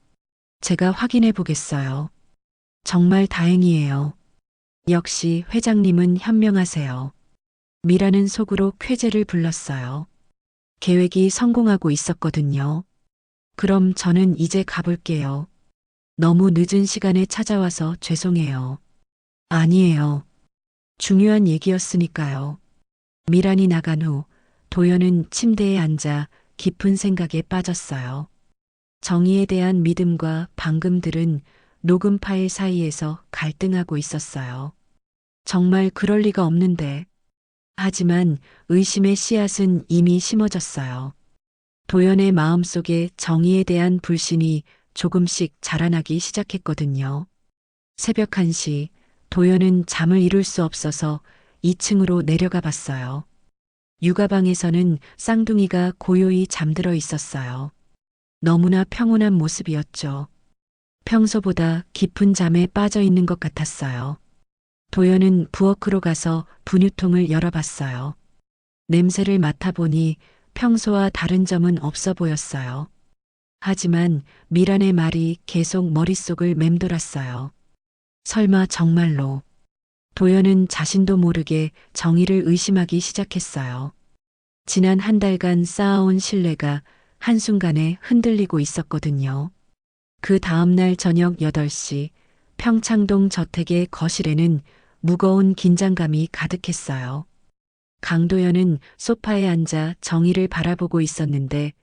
제가 확인해 보겠어요. 정말 다행이에요. 역시 회장님은 현명하세요. 미라는 속으로 쾌재를 불렀어요. 계획이 성공하고 있었거든요. 그럼 저는 이제 가볼게요. 너무 늦은 시간에 찾아와서 죄송해요. 아니에요. 중요한 얘기였으니까요. 미란이 나간 후 도연은 침대에 앉아 깊은 생각에 빠졌어요. 정의에 대한 믿음과 방금 들은 녹음 파일 사이에서 갈등하고 있었어요. 정말 그럴 리가 없는데. 하지만 의심의 씨앗은 이미 심어졌어요. 도연의 마음속에 정의에 대한 불신이 조금씩 자라나기 시작했거든요. 새벽 1시, 도연은 잠을 이룰 수 없어서 2층으로 내려가 봤어요. 육아방에서는 쌍둥이가 고요히 잠들어 있었어요. 너무나 평온한 모습이었죠. 평소보다 깊은 잠에 빠져 있는 것 같았어요. 도연은 부엌으로 가서 분유통을 열어봤어요. 냄새를 맡아보니 평소와 다른 점은 없어 보였어요. 하지만 미란의 말이 계속 머릿속을 맴돌았어요. 설마 정말로. 도연은 자신도 모르게 정의를 의심하기 시작했어요. 지난 한 달간 쌓아온 신뢰가 한순간에 흔들리고 있었거든요. 그 다음날 저녁 8시 평창동 저택의 거실에는 무거운 긴장감이 가득했어요. 강도연은 소파에 앉아 정의를 바라보고 있었는데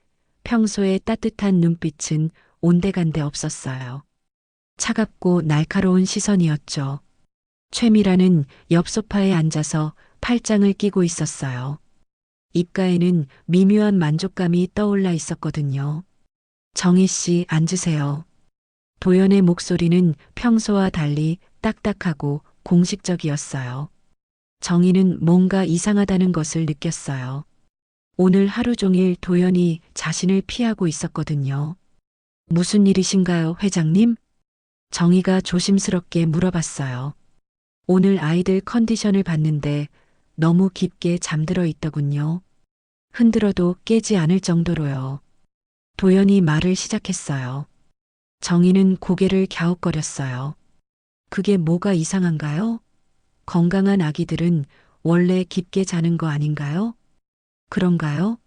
평소의 따뜻한 눈빛은 온데간데 없었어요. 차갑고 날카로운 시선이었죠. 최미라는 옆 소파에 앉아서 팔짱을 끼고 있었어요. 입가에는 미묘한 만족감이 떠올라 있었거든요. 정희 씨, 앉으세요. 도연의 목소리는 평소와 달리 딱딱하고 공식적이었어요. 정희는 뭔가 이상하다는 것을 느꼈어요. 오늘 하루 종일 도연이 자신을 피하고 있었거든요. 무슨 일이신가요, 회장님? 정희가 조심스럽게 물어봤어요. 오늘 아이들 컨디션을 봤는데 너무 깊게 잠들어 있더군요. 흔들어도 깨지 않을 정도로요. 도연이 말을 시작했어요. 정희는 고개를 갸웃거렸어요. 그게 뭐가 이상한가요? 건강한 아기들은 원래 깊게 자는 거 아닌가요? 그런가요?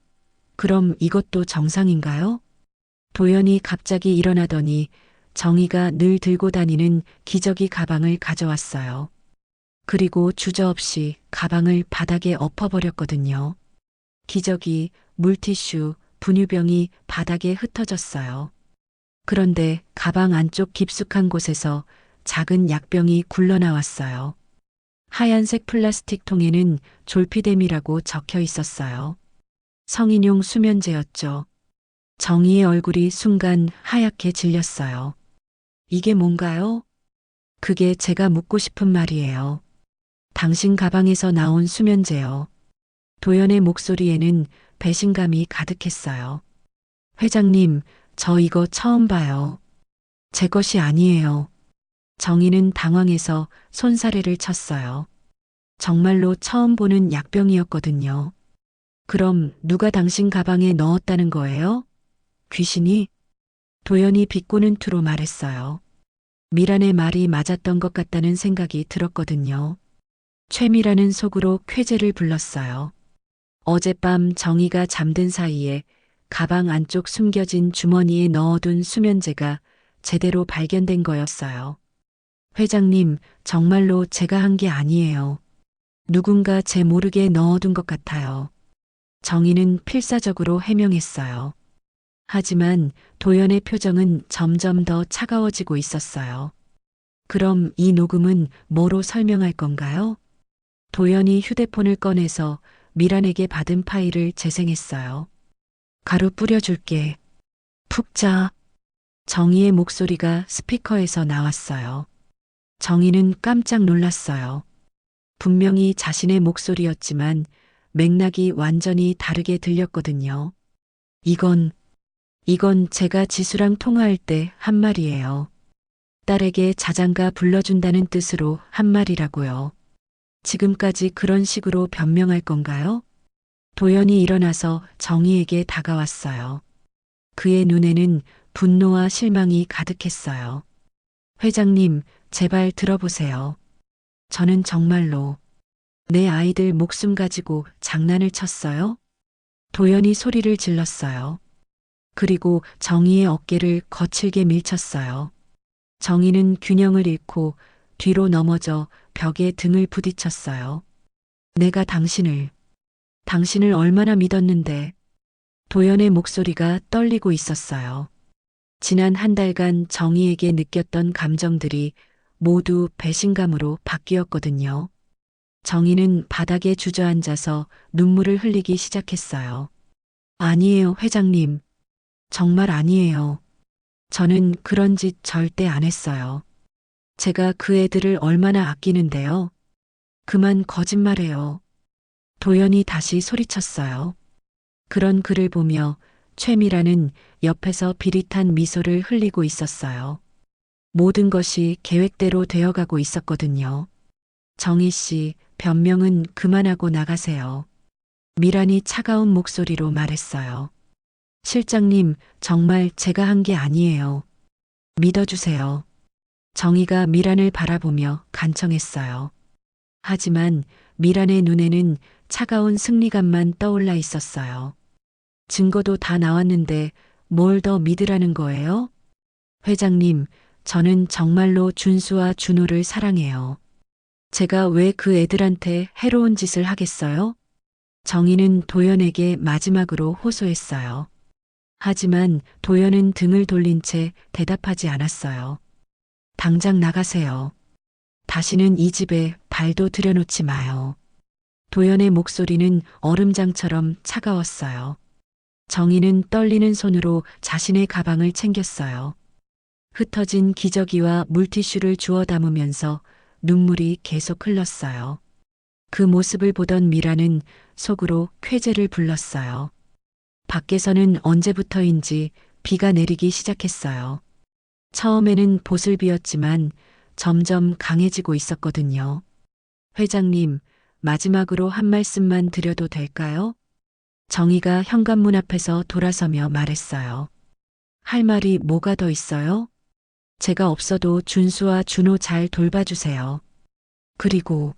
그럼 이것도 정상인가요? 도연이 갑자기 일어나더니 정희가 늘 들고 다니는 기저귀 가방을 가져왔어요. 그리고 주저없이 가방을 바닥에 엎어버렸거든요. 기저귀, 물티슈, 분유병이 바닥에 흩어졌어요. 그런데 가방 안쪽 깊숙한 곳에서 작은 약병이 굴러나왔어요. 하얀색 플라스틱 통에는 졸피뎀이라고 적혀 있었어요. 성인용 수면제였죠. 정희의 얼굴이 순간 하얗게 질렸어요. 이게 뭔가요? 그게 제가 묻고 싶은 말이에요. 당신 가방에서 나온 수면제요. 도연의 목소리에는 배신감이 가득했어요. 회장님, 저 이거 처음 봐요. 제 것이 아니에요. 정희는 당황해서 손사래를 쳤어요. 정말로 처음 보는 약병이었거든요. 그럼 누가 당신 가방에 넣었다는 거예요? 귀신이? 도연이 비꼬는 투로 말했어요. 미란의 말이 맞았던 것 같다는 생각이 들었거든요. 최미란은 속으로 쾌재를 불렀어요. 어젯밤 정희가 잠든 사이에 가방 안쪽 숨겨진 주머니에 넣어둔 수면제가 제대로 발견된 거였어요. 회장님, 정말로 제가 한 게 아니에요. 누군가 제 모르게 넣어둔 것 같아요. 정희는 필사적으로 해명했어요. 하지만 도연의 표정은 점점 더 차가워지고 있었어요. 그럼 이 녹음은 뭐로 설명할 건가요? 도연이 휴대폰을 꺼내서 미란에게 받은 파일을 재생했어요. 가루 뿌려줄게. 푹 자. 정희의 목소리가 스피커에서 나왔어요. 정희는 깜짝 놀랐어요. 분명히 자신의 목소리였지만 맥락이 완전히 다르게 들렸거든요. 이건 제가 지수랑 통화할 때 한 말이에요. 딸에게 자장가 불러준다는 뜻으로 한 말이라고요. 지금까지 그런 식으로 변명할 건가요? 도연이 일어나서 정희에게 다가왔어요. 그의 눈에는 분노와 실망이 가득했어요. 회장님, 제발 들어보세요. 저는 정말로 내 아이들 목숨 가지고 장난을 쳤어요? 도연이 소리를 질렀어요. 그리고 정희의 어깨를 거칠게 밀쳤어요. 정희는 균형을 잃고 뒤로 넘어져 벽에 등을 부딪혔어요. 내가 당신을 얼마나 믿었는데. 도연의 목소리가 떨리고 있었어요. 지난 한 달간 정희에게 느꼈던 감정들이 모두 배신감으로 바뀌었거든요. 정희는 바닥에 주저앉아서 눈물을 흘리기 시작했어요. 아니에요, 회장님. 정말 아니에요. 저는 그런 짓 절대 안 했어요. 제가 그 애들을 얼마나 아끼는데요. 그만 거짓말해요. 도연이 다시 소리쳤어요. 그런 그를 보며 최미라는 옆에서 비릿한 미소를 흘리고 있었어요. 모든 것이 계획대로 되어가고 있었거든요. 정희 씨, 변명은 그만하고 나가세요. 미란이 차가운 목소리로 말했어요. 실장님, 정말 제가 한 게 아니에요. 믿어주세요. 정희가 미란을 바라보며 간청했어요. 하지만 미란의 눈에는 차가운 승리감만 떠올라 있었어요. 증거도 다 나왔는데 뭘 더 믿으라는 거예요? 회장님, 저는 정말로 준수와 준호를 사랑해요. 제가 왜 그 애들한테 해로운 짓을 하겠어요? 정희는 도연에게 마지막으로 호소했어요. 하지만 도연은 등을 돌린 채 대답하지 않았어요. 당장 나가세요. 다시는 이 집에 발도 들여놓지 마요. 도연의 목소리는 얼음장처럼 차가웠어요. 정희는 떨리는 손으로 자신의 가방을 챙겼어요. 흩어진 기저귀와 물티슈를 주워 담으면서 눈물이 계속 흘렀어요. 그 모습을 보던 미라는 속으로 쾌재를 불렀어요. 밖에서는 언제부터인지 비가 내리기 시작했어요. 처음에는 보슬비였지만 점점 강해지고 있었거든요. 회장님, 마지막으로 한 말씀만 드려도 될까요? 정희가 현관문 앞에서 돌아서며 말했어요. 할 말이 뭐가 더 있어요? 제가 없어도 준수와 준호 잘 돌봐주세요. 그리고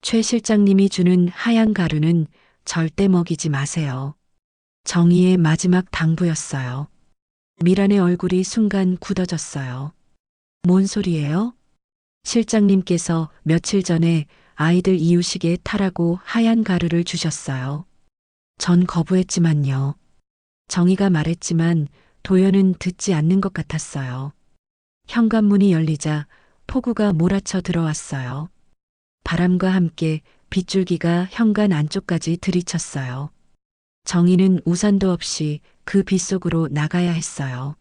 최 실장님이 주는 하얀 가루는 절대 먹이지 마세요. 정희의 마지막 당부였어요. 미란의 얼굴이 순간 굳어졌어요. 뭔 소리예요? 실장님께서 며칠 전에 아이들 이유식에 타라고 하얀 가루를 주셨어요. 전 거부했지만요. 정희가 말했지만 도연은 듣지 않는 것 같았어요. 현관문이 열리자 폭우가 몰아쳐 들어왔어요. 바람과 함께 빗줄기가 현관 안쪽까지 들이쳤어요. 정희는 우산도 없이 그 빗속으로 나가야 했어요.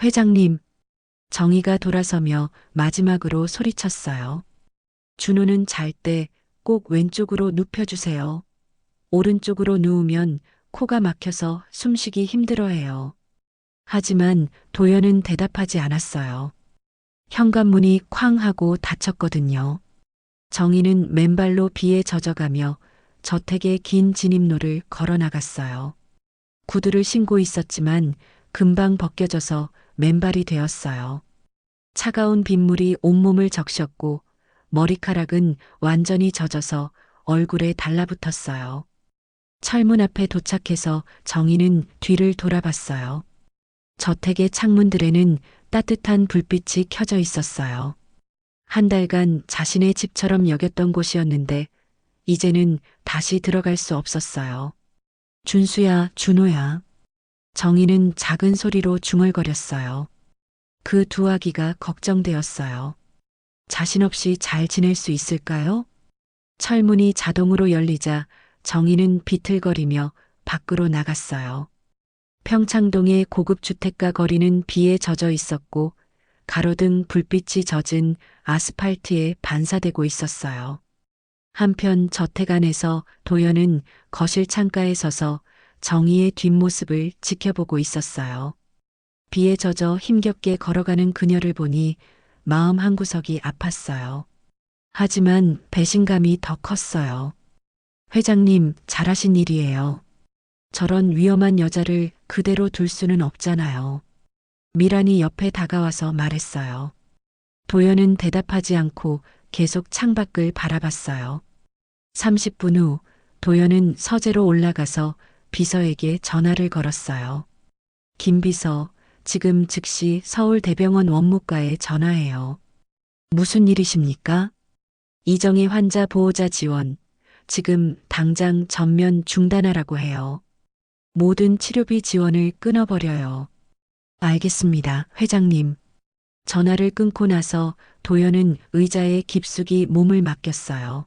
회장님, 정희가 돌아서며 마지막으로 소리쳤어요. 준호는 잘 때 꼭 왼쪽으로 눕혀주세요. 오른쪽으로 누우면 코가 막혀서 숨쉬기 힘들어해요. 하지만 도연은 대답하지 않았어요. 현관문이 쾅 하고 닫혔거든요. 정희는 맨발로 비에 젖어가며 저택의 긴 진입로를 걸어 나갔어요. 구두를 신고 있었지만 금방 벗겨져서 맨발이 되었어요. 차가운 빗물이 온몸을 적셨고 머리카락은 완전히 젖어서 얼굴에 달라붙었어요. 철문 앞에 도착해서 정희는 뒤를 돌아봤어요. 저택의 창문들에는 따뜻한 불빛이 켜져 있었어요. 한 달간 자신의 집처럼 여겼던 곳이었는데 이제는 다시 들어갈 수 없었어요. 준수야, 준호야. 정희는 작은 소리로 중얼거렸어요. 그 두 아기가 걱정되었어요. 자신 없이 잘 지낼 수 있을까요? 철문이 자동으로 열리자 정희는 비틀거리며 밖으로 나갔어요. 평창동의 고급 주택가 거리는 비에 젖어 있었고 가로등 불빛이 젖은 아스팔트에 반사되고 있었어요. 한편 저택 안에서 도연은 거실 창가에 서서 정희의 뒷모습을 지켜보고 있었어요. 비에 젖어 힘겹게 걸어가는 그녀를 보니 마음 한구석이 아팠어요. 하지만 배신감이 더 컸어요. 회장님, 잘하신 일이에요. 저런 위험한 여자를 그대로 둘 수는 없잖아요. 미란이 옆에 다가와서 말했어요. 도연은 대답하지 않고 계속 창밖을 바라봤어요. 30분 후 도연은 서재로 올라가서 비서에게 전화를 걸었어요. 김 비서, 지금 즉시 서울대병원 원무과에 전화해요. 무슨 일이십니까? 이정희 환자 보호자 지원, 지금 당장 전면 중단하라고 해요. 모든 치료비 지원을 끊어버려요. 알겠습니다, 회장님. 전화를 끊고 나서 도연은 의자에 깊숙이 몸을 맡겼어요.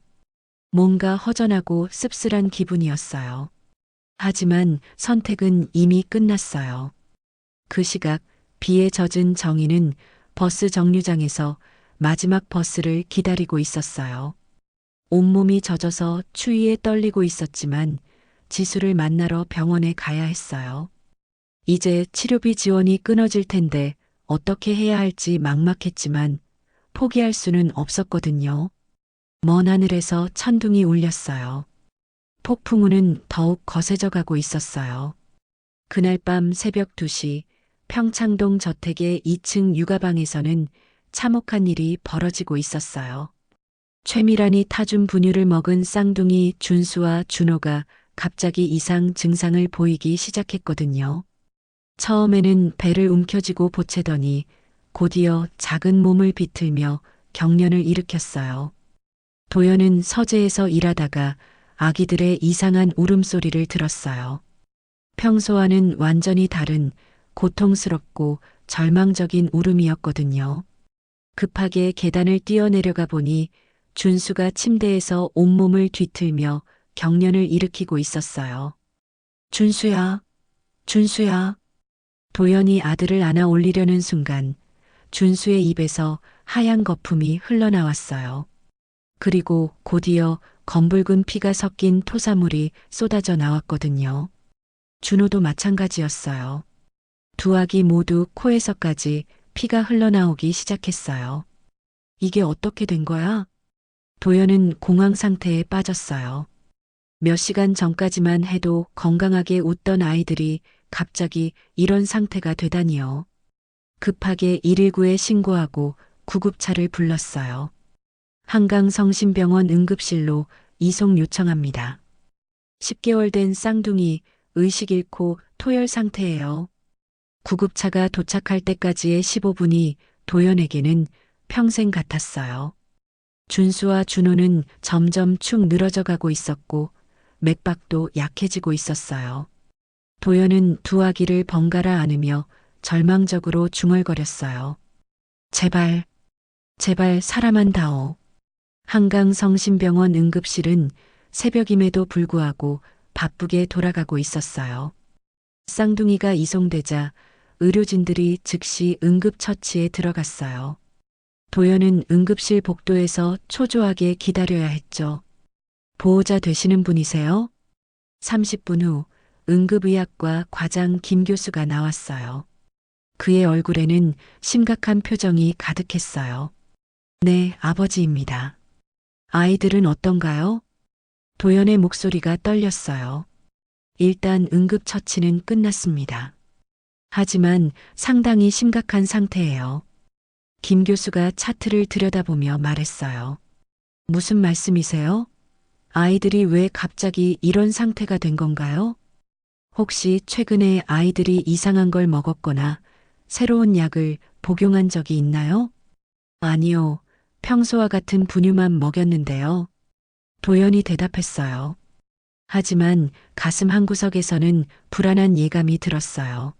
뭔가 허전하고 씁쓸한 기분이었어요. 하지만 선택은 이미 끝났어요. 그 시각 비에 젖은 정희는 버스 정류장에서 마지막 버스를 기다리고 있었어요. 온몸이 젖어서 추위에 떨리고 있었지만 지수를 만나러 병원에 가야 했어요. 이제 치료비 지원이 끊어질 텐데 어떻게 해야 할지 막막했지만 포기할 수는 없었거든요. 먼 하늘에서 천둥이 울렸어요. 폭풍우는 더욱 거세져 가고 있었어요. 그날 밤 새벽 2시 평창동 저택의 2층 육아방에서는 참혹한 일이 벌어지고 있었어요. 최미란이 타준 분유를 먹은 쌍둥이 준수와 준호가 갑자기 이상 증상을 보이기 시작했거든요. 처음에는 배를 움켜쥐고 보채더니 곧이어 작은 몸을 비틀며 경련을 일으켰어요. 도연은 서재에서 일하다가 아기들의 이상한 울음소리를 들었어요. 평소와는 완전히 다른 고통스럽고 절망적인 울음이었거든요. 급하게 계단을 뛰어내려가 보니 준수가 침대에서 온몸을 뒤틀며 경련을 일으키고 있었어요. 준수야, 준수야. 도연이 아들을 안아 올리려는 순간 준수의 입에서 하얀 거품이 흘러나왔어요. 그리고 곧이어 검붉은 피가 섞인 토사물이 쏟아져 나왔거든요. 준호도 마찬가지였어요. 두 아기 모두 코에서까지 피가 흘러나오기 시작했어요. 이게 어떻게 된 거야? 도연은 공황 상태에 빠졌어요. 몇 시간 전까지만 해도 건강하게 웃던 아이들이 갑자기 이런 상태가 되다니요. 급하게 119에 신고하고 구급차를 불렀어요. 한강성심병원 응급실로 이송 요청합니다. 10개월 된 쌍둥이 의식 잃고 토열 상태예요. 구급차가 도착할 때까지의 15분이 도연에게는 평생 같았어요. 준수와 준호는 점점 축 늘어져 가고 있었고 맥박도 약해지고 있었어요. 도연은 두 아기를 번갈아 안으며 절망적으로 중얼거렸어요. 제발, 제발 사람만 다오. 한강성심병원 응급실은 새벽임에도 불구하고 바쁘게 돌아가고 있었어요. 쌍둥이가 이송되자 의료진들이 즉시 응급처치에 들어갔어요. 도연은 응급실 복도에서 초조하게 기다려야 했죠. 보호자 되시는 분이세요? 30분 후 응급의학과 과장 김 교수가 나왔어요. 그의 얼굴에는 심각한 표정이 가득했어요. 네, 아버지입니다. 아이들은 어떤가요? 도연의 목소리가 떨렸어요. 일단 응급처치는 끝났습니다. 하지만 상당히 심각한 상태예요. 김 교수가 차트를 들여다보며 말했어요. 무슨 말씀이세요? 아이들이 왜 갑자기 이런 상태가 된 건가요? 혹시 최근에 아이들이 이상한 걸 먹었거나 새로운 약을 복용한 적이 있나요? 아니요. 평소와 같은 분유만 먹였는데요. 도연이 대답했어요. 하지만 가슴 한구석에서는 불안한 예감이 들었어요.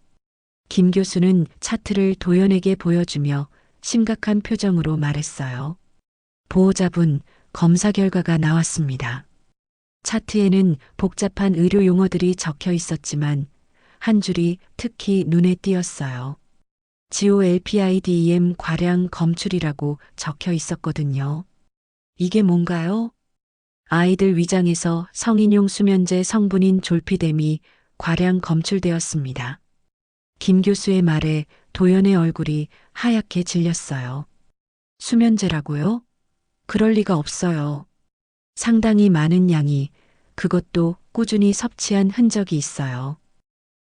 김 교수는 차트를 도연에게 보여주며 심각한 표정으로 말했어요. 보호자분, 검사 결과가 나왔습니다. 차트에는 복잡한 의료 용어들이 적혀 있었지만 한 줄이 특히 눈에 띄었어요. GOLPIDEM 과량 검출이라고 적혀 있었거든요. 이게 뭔가요? 아이들 위장에서 성인용 수면제 성분인 졸피뎀이 과량 검출되었습니다. 김 교수의 말에 도연의 얼굴이 하얗게 질렸어요. 수면제라고요? 그럴 리가 없어요. 상당히 많은 양이, 그것도 꾸준히 섭취한 흔적이 있어요.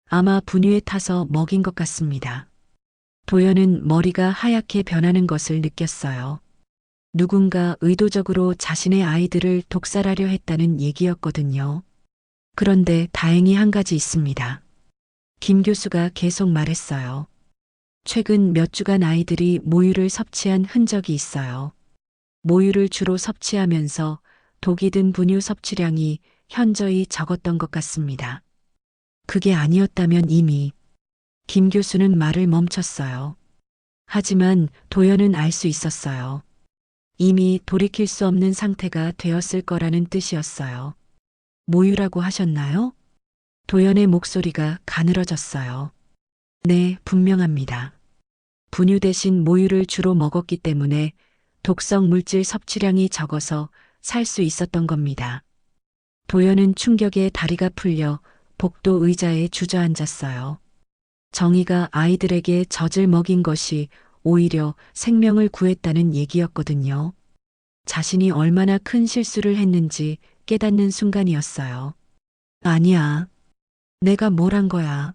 아마 분유에 타서 먹인 것 같습니다. 도연은 머리가 하얗게 변하는 것을 느꼈어요. 누군가 의도적으로 자신의 아이들을 독살하려 했다는 얘기였거든요. 그런데 다행히 한 가지 있습니다. 김 교수가 계속 말했어요. 최근 몇 주간 아이들이 모유를 섭취한 흔적이 있어요. 모유를 주로 섭취하면서 독이 든 분유 섭취량이 현저히 적었던 것 같습니다. 그게 아니었다면 이미 김 교수는 말을 멈췄어요. 하지만 도연은 알 수 있었어요. 이미 돌이킬 수 없는 상태가 되었을 거라는 뜻이었어요. 모유라고 하셨나요? 도연의 목소리가 가늘어졌어요. 네, 분명합니다. 분유 대신 모유를 주로 먹었기 때문에 독성 물질 섭취량이 적어서 살 수 있었던 겁니다. 도연은 충격에 다리가 풀려 복도 의자에 주저앉았어요. 정의가 아이들에게 젖을 먹인 것이 오히려 생명을 구했다는 얘기였거든요. 자신이 얼마나 큰 실수를 했는지 깨닫는 순간이었어요. 아니야. 내가 뭘 한 거야.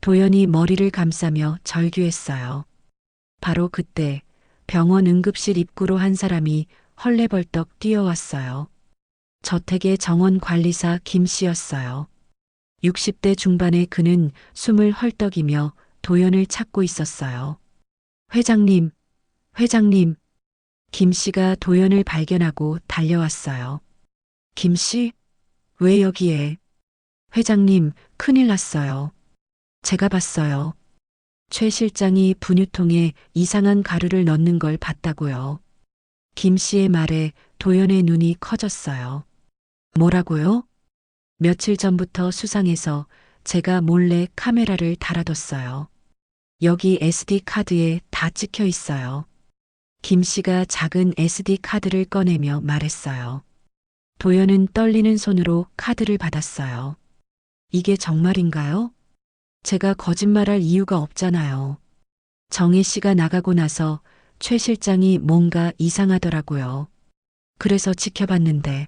도연이 머리를 감싸며 절규했어요. 바로 그때 병원 응급실 입구로 한 사람이 헐레벌떡 뛰어왔어요. 저택의 정원 관리사 김 씨였어요. 60대 중반의 그는 숨을 헐떡이며 도연을 찾고 있었어요. 회장님, 회장님. 김 씨가 도연을 발견하고 달려왔어요. 김 씨? 왜 여기에? 회장님, 큰일 났어요. 제가 봤어요. 최 실장이 분유통에 이상한 가루를 넣는 걸 봤다고요. 김 씨의 말에 도연의 눈이 커졌어요. 뭐라고요? 며칠 전부터 수상해서 제가 몰래 카메라를 달아뒀어요. 여기 SD 카드에 다 찍혀 있어요. 김 씨가 작은 SD 카드를 꺼내며 말했어요. 도연은 떨리는 손으로 카드를 받았어요. 이게 정말인가요? 제가 거짓말할 이유가 없잖아요. 정혜 씨가 나가고 나서 최 실장이 뭔가 이상하더라고요. 그래서 지켜봤는데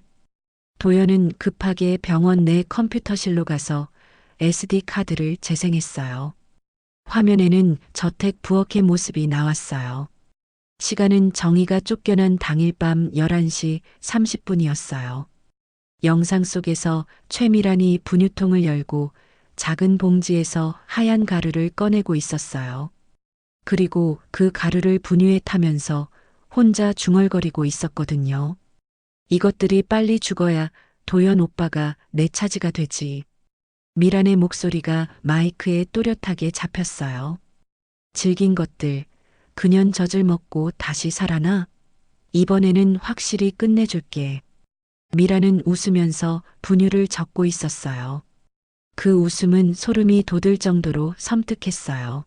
도연은 급하게 병원 내 컴퓨터실로 가서 SD 카드를 재생했어요. 화면에는 저택 부엌의 모습이 나왔어요. 시간은 정희가 쫓겨난 당일 밤 11시 30분이었어요. 영상 속에서 최미란이 분유통을 열고 작은 봉지에서 하얀 가루를 꺼내고 있었어요. 그리고 그 가루를 분유에 타면서 혼자 중얼거리고 있었거든요. 이것들이 빨리 죽어야 도연 오빠가 내 차지가 되지. 미란의 목소리가 마이크에 또렷하게 잡혔어요. 질긴 것들, 그년 젖을 먹고 다시 살아나? 이번에는 확실히 끝내줄게. 미란은 웃으면서 분유를 젓고 있었어요. 그 웃음은 소름이 돋을 정도로 섬뜩했어요.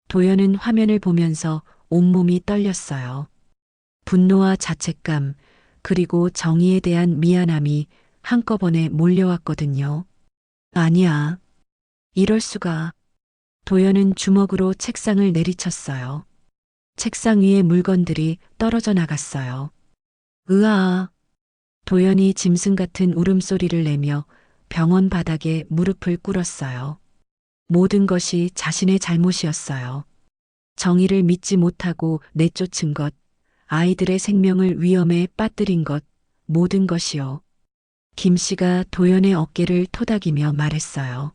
도연은 화면을 보면서 온몸이 떨렸어요. 분노와 자책감, 그리고 정의에 대한 미안함이 한꺼번에 몰려왔거든요. 아니야. 이럴 수가. 도연은 주먹으로 책상을 내리쳤어요. 책상 위의 물건들이 떨어져 나갔어요. 으아. 도연이 짐승 같은 울음소리를 내며 병원 바닥에 무릎을 꿇었어요. 모든 것이 자신의 잘못이었어요. 정의를 믿지 못하고 내쫓은 것, 아이들의 생명을 위험에 빠뜨린 것, 모든 것이요. 김 씨가 도연의 어깨를 토닥이며 말했어요.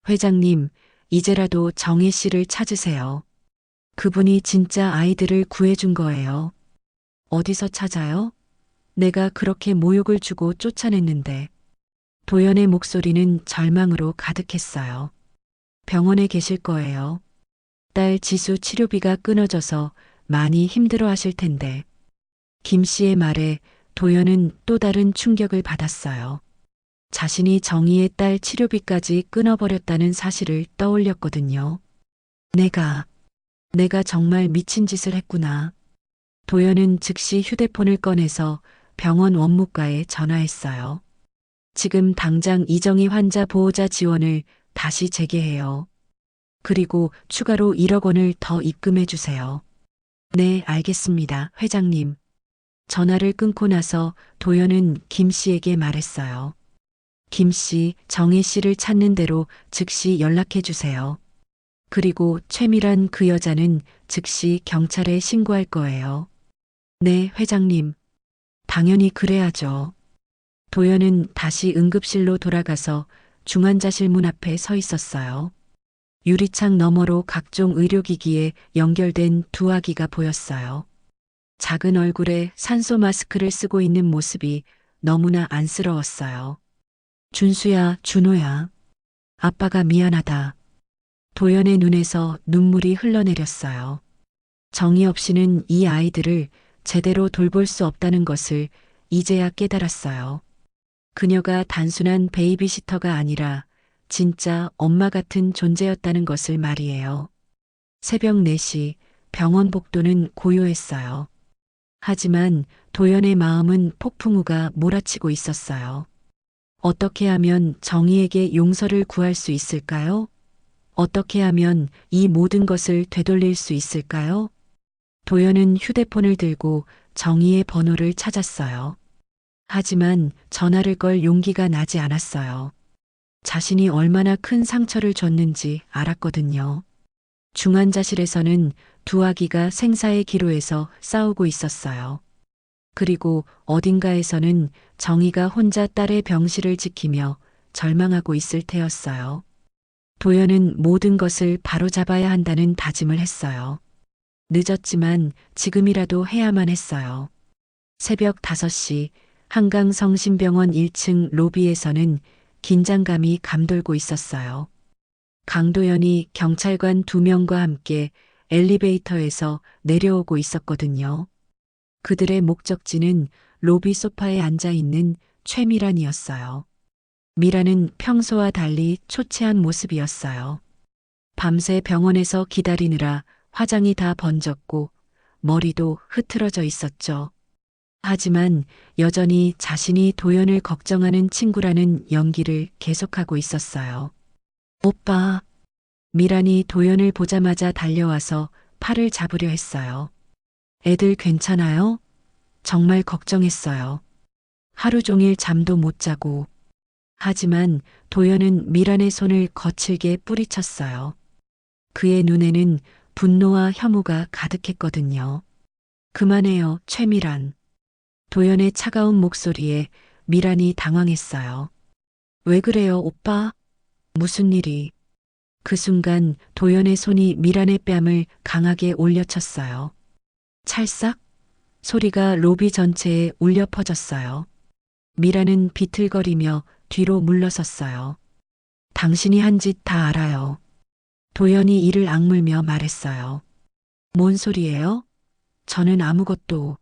회장님, 이제라도 정혜 씨를 찾으세요. 그분이 진짜 아이들을 구해준 거예요. 어디서 찾아요? 내가 그렇게 모욕을 주고 쫓아냈는데. 도연의 목소리는 절망으로 가득했어요. 병원에 계실 거예요. 딸 지수 치료비가 끊어져서 많이 힘들어 하실 텐데. 김 씨의 말에 도연은 또 다른 충격을 받았어요. 자신이 정희의 딸 치료비까지 끊어버렸다는 사실을 떠올렸거든요. 내가 정말 미친 짓을 했구나. 도연은 즉시 휴대폰을 꺼내서 병원 원무과에 전화했어요. 지금 당장 이정희 환자 보호자 지원을 다시 재개해요. 그리고 추가로 1억 원을 더 입금해 주세요. 네, 알겠습니다, 회장님. 전화를 끊고 나서 도연은 김 씨에게 말했어요. 김 씨, 정혜 씨를 찾는 대로 즉시 연락해 주세요. 그리고 최미란 그 여자는 즉시 경찰에 신고할 거예요. 네, 회장님. 당연히 그래야죠. 도연은 다시 응급실로 돌아가서 중환자실 문 앞에 서 있었어요. 유리창 너머로 각종 의료기기에 연결된 두 아기가 보였어요. 작은 얼굴에 산소 마스크를 쓰고 있는 모습이 너무나 안쓰러웠어요. 준수야, 준호야. 아빠가 미안하다. 도연의 눈에서 눈물이 흘러내렸어요. 정의 없이는 이 아이들을 제대로 돌볼 수 없다는 것을 이제야 깨달았어요. 그녀가 단순한 베이비시터가 아니라 진짜 엄마 같은 존재였다는 것을 말이에요. 새벽 4시 병원 복도는 고요했어요. 하지만 도연의 마음은 폭풍우가 몰아치고 있었어요. 어떻게 하면 정의에게 용서를 구할 수 있을까요? 어떻게 하면 이 모든 것을 되돌릴 수 있을까요? 도연은 휴대폰을 들고 정의의 번호를 찾았어요. 하지만 전화를 걸 용기가 나지 않았어요. 자신이 얼마나 큰 상처를 줬는지 알았거든요. 중환자실에서는 두 아기가 생사의 기로에서 싸우고 있었어요. 그리고 어딘가에서는 정의가 혼자 딸의 병실을 지키며 절망하고 있을 테였어요. 도연은 모든 것을 바로잡아야 한다는 다짐을 했어요. 늦었지만 지금이라도 해야만 했어요. 새벽 5시 한강성심병원 1층 로비에서는 긴장감이 감돌고 있었어요. 강도연이 경찰관 2명과 함께 엘리베이터에서 내려오고 있었거든요. 그들의 목적지는 로비 소파에 앉아 있는 최미란이었어요. 미란은 평소와 달리 초췌한 모습이었어요. 밤새 병원에서 기다리느라 화장이 다 번졌고 머리도 흐트러져 있었죠. 하지만 여전히 자신이 도연을 걱정하는 친구라는 연기를 계속하고 있었어요. 오빠. 미란이 도연을 보자마자 달려와서 팔을 잡으려 했어요. 애들 괜찮아요? 정말 걱정했어요. 하루 종일 잠도 못 자고. 하지만 도연은 미란의 손을 거칠게 뿌리쳤어요. 그의 눈에는 분노와 혐오가 가득했거든요. 그만해요, 최미란. 도연의 차가운 목소리에 미란이 당황했어요. 왜 그래요, 오빠? 무슨 일이? 그 순간 도연의 손이 미란의 뺨을 강하게 올려쳤어요. 찰싹 소리가 로비 전체에 울려 퍼졌어요. 미란은 비틀거리며 뒤로 물러섰어요. 당신이 한 짓 다 알아요. 도연이 이를 악물며 말했어요. 뭔 소리예요? 저는 아무것도.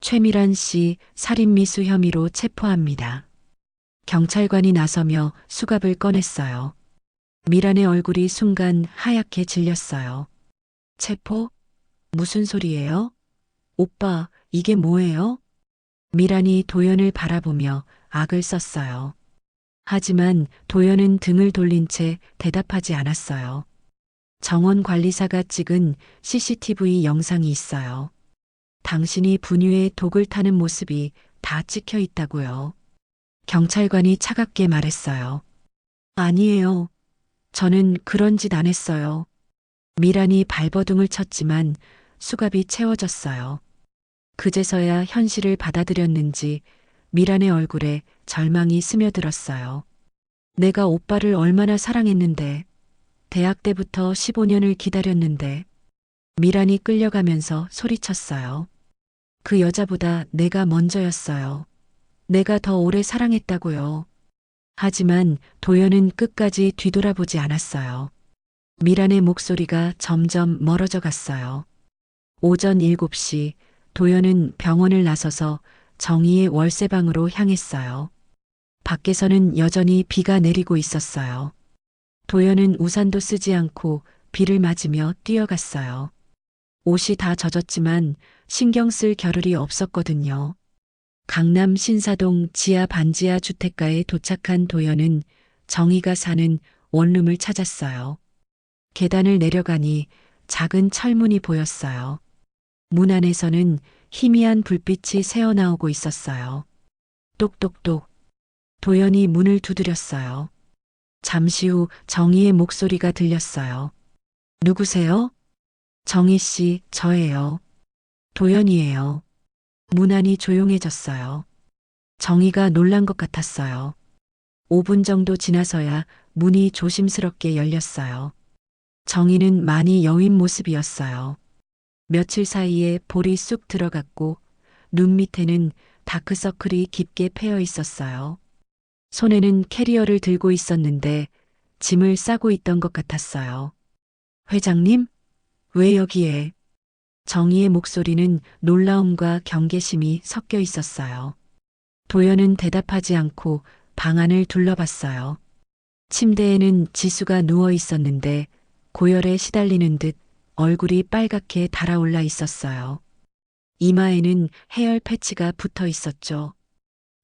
최미란 씨 살인미수 혐의로 체포합니다. 경찰관이 나서며 수갑을 꺼냈어요. 미란의 얼굴이 순간 하얗게 질렸어요. 체포? 무슨 소리예요? 오빠, 이게 뭐예요? 미란이 도연을 바라보며 악을 썼어요. 하지만 도연은 등을 돌린 채 대답하지 않았어요. 정원 관리사가 찍은 CCTV 영상이 있어요. 당신이 분유에 독을 타는 모습이 다 찍혀 있다고요. 경찰관이 차갑게 말했어요. 아니에요. 저는 그런 짓 안 했어요. 미란이 발버둥을 쳤지만 수갑이 채워졌어요. 그제서야 현실을 받아들였는지 미란의 얼굴에 절망이 스며들었어요. 내가 오빠를 얼마나 사랑했는데, 대학 때부터 15년을 기다렸는데, 미란이 끌려가면서 소리쳤어요. 그 여자보다 내가 먼저였어요. 내가 더 오래 사랑했다고요. 하지만 도연은 끝까지 뒤돌아보지 않았어요. 미란의 목소리가 점점 멀어져 갔어요. 오전 7시 도연은 병원을 나서서 정희의 월세방으로 향했어요. 밖에서는 여전히 비가 내리고 있었어요. 도연은 우산도 쓰지 않고 비를 맞으며 뛰어갔어요. 옷이 다 젖었지만 신경 쓸 겨를이 없었거든요. 강남 신사동 지하 반지하 주택가에 도착한 도연은 정희가 사는 원룸을 찾았어요. 계단을 내려가니 작은 철문이 보였어요. 문 안에서는 희미한 불빛이 새어나오고 있었어요. 똑똑똑. 도연이 문을 두드렸어요. 잠시 후 정희의 목소리가 들렸어요. 누구세요? 정희 씨, 저예요. 도연이에요. 문 안이 조용해졌어요. 정희가 놀란 것 같았어요. 5분 정도 지나서야 문이 조심스럽게 열렸어요. 정희는 많이 여윈 모습이었어요. 며칠 사이에 볼이 쑥 들어갔고 눈 밑에는 다크서클이 깊게 패여 있었어요. 손에는 캐리어를 들고 있었는데 짐을 싸고 있던 것 같았어요. 회장님? 왜 여기에? 정희의 목소리는 놀라움과 경계심이 섞여 있었어요. 도연은 대답하지 않고 방 안을 둘러봤어요. 침대에는 지수가 누워 있었는데 고열에 시달리는 듯 얼굴이 빨갛게 달아올라 있었어요. 이마에는 해열 패치가 붙어 있었죠.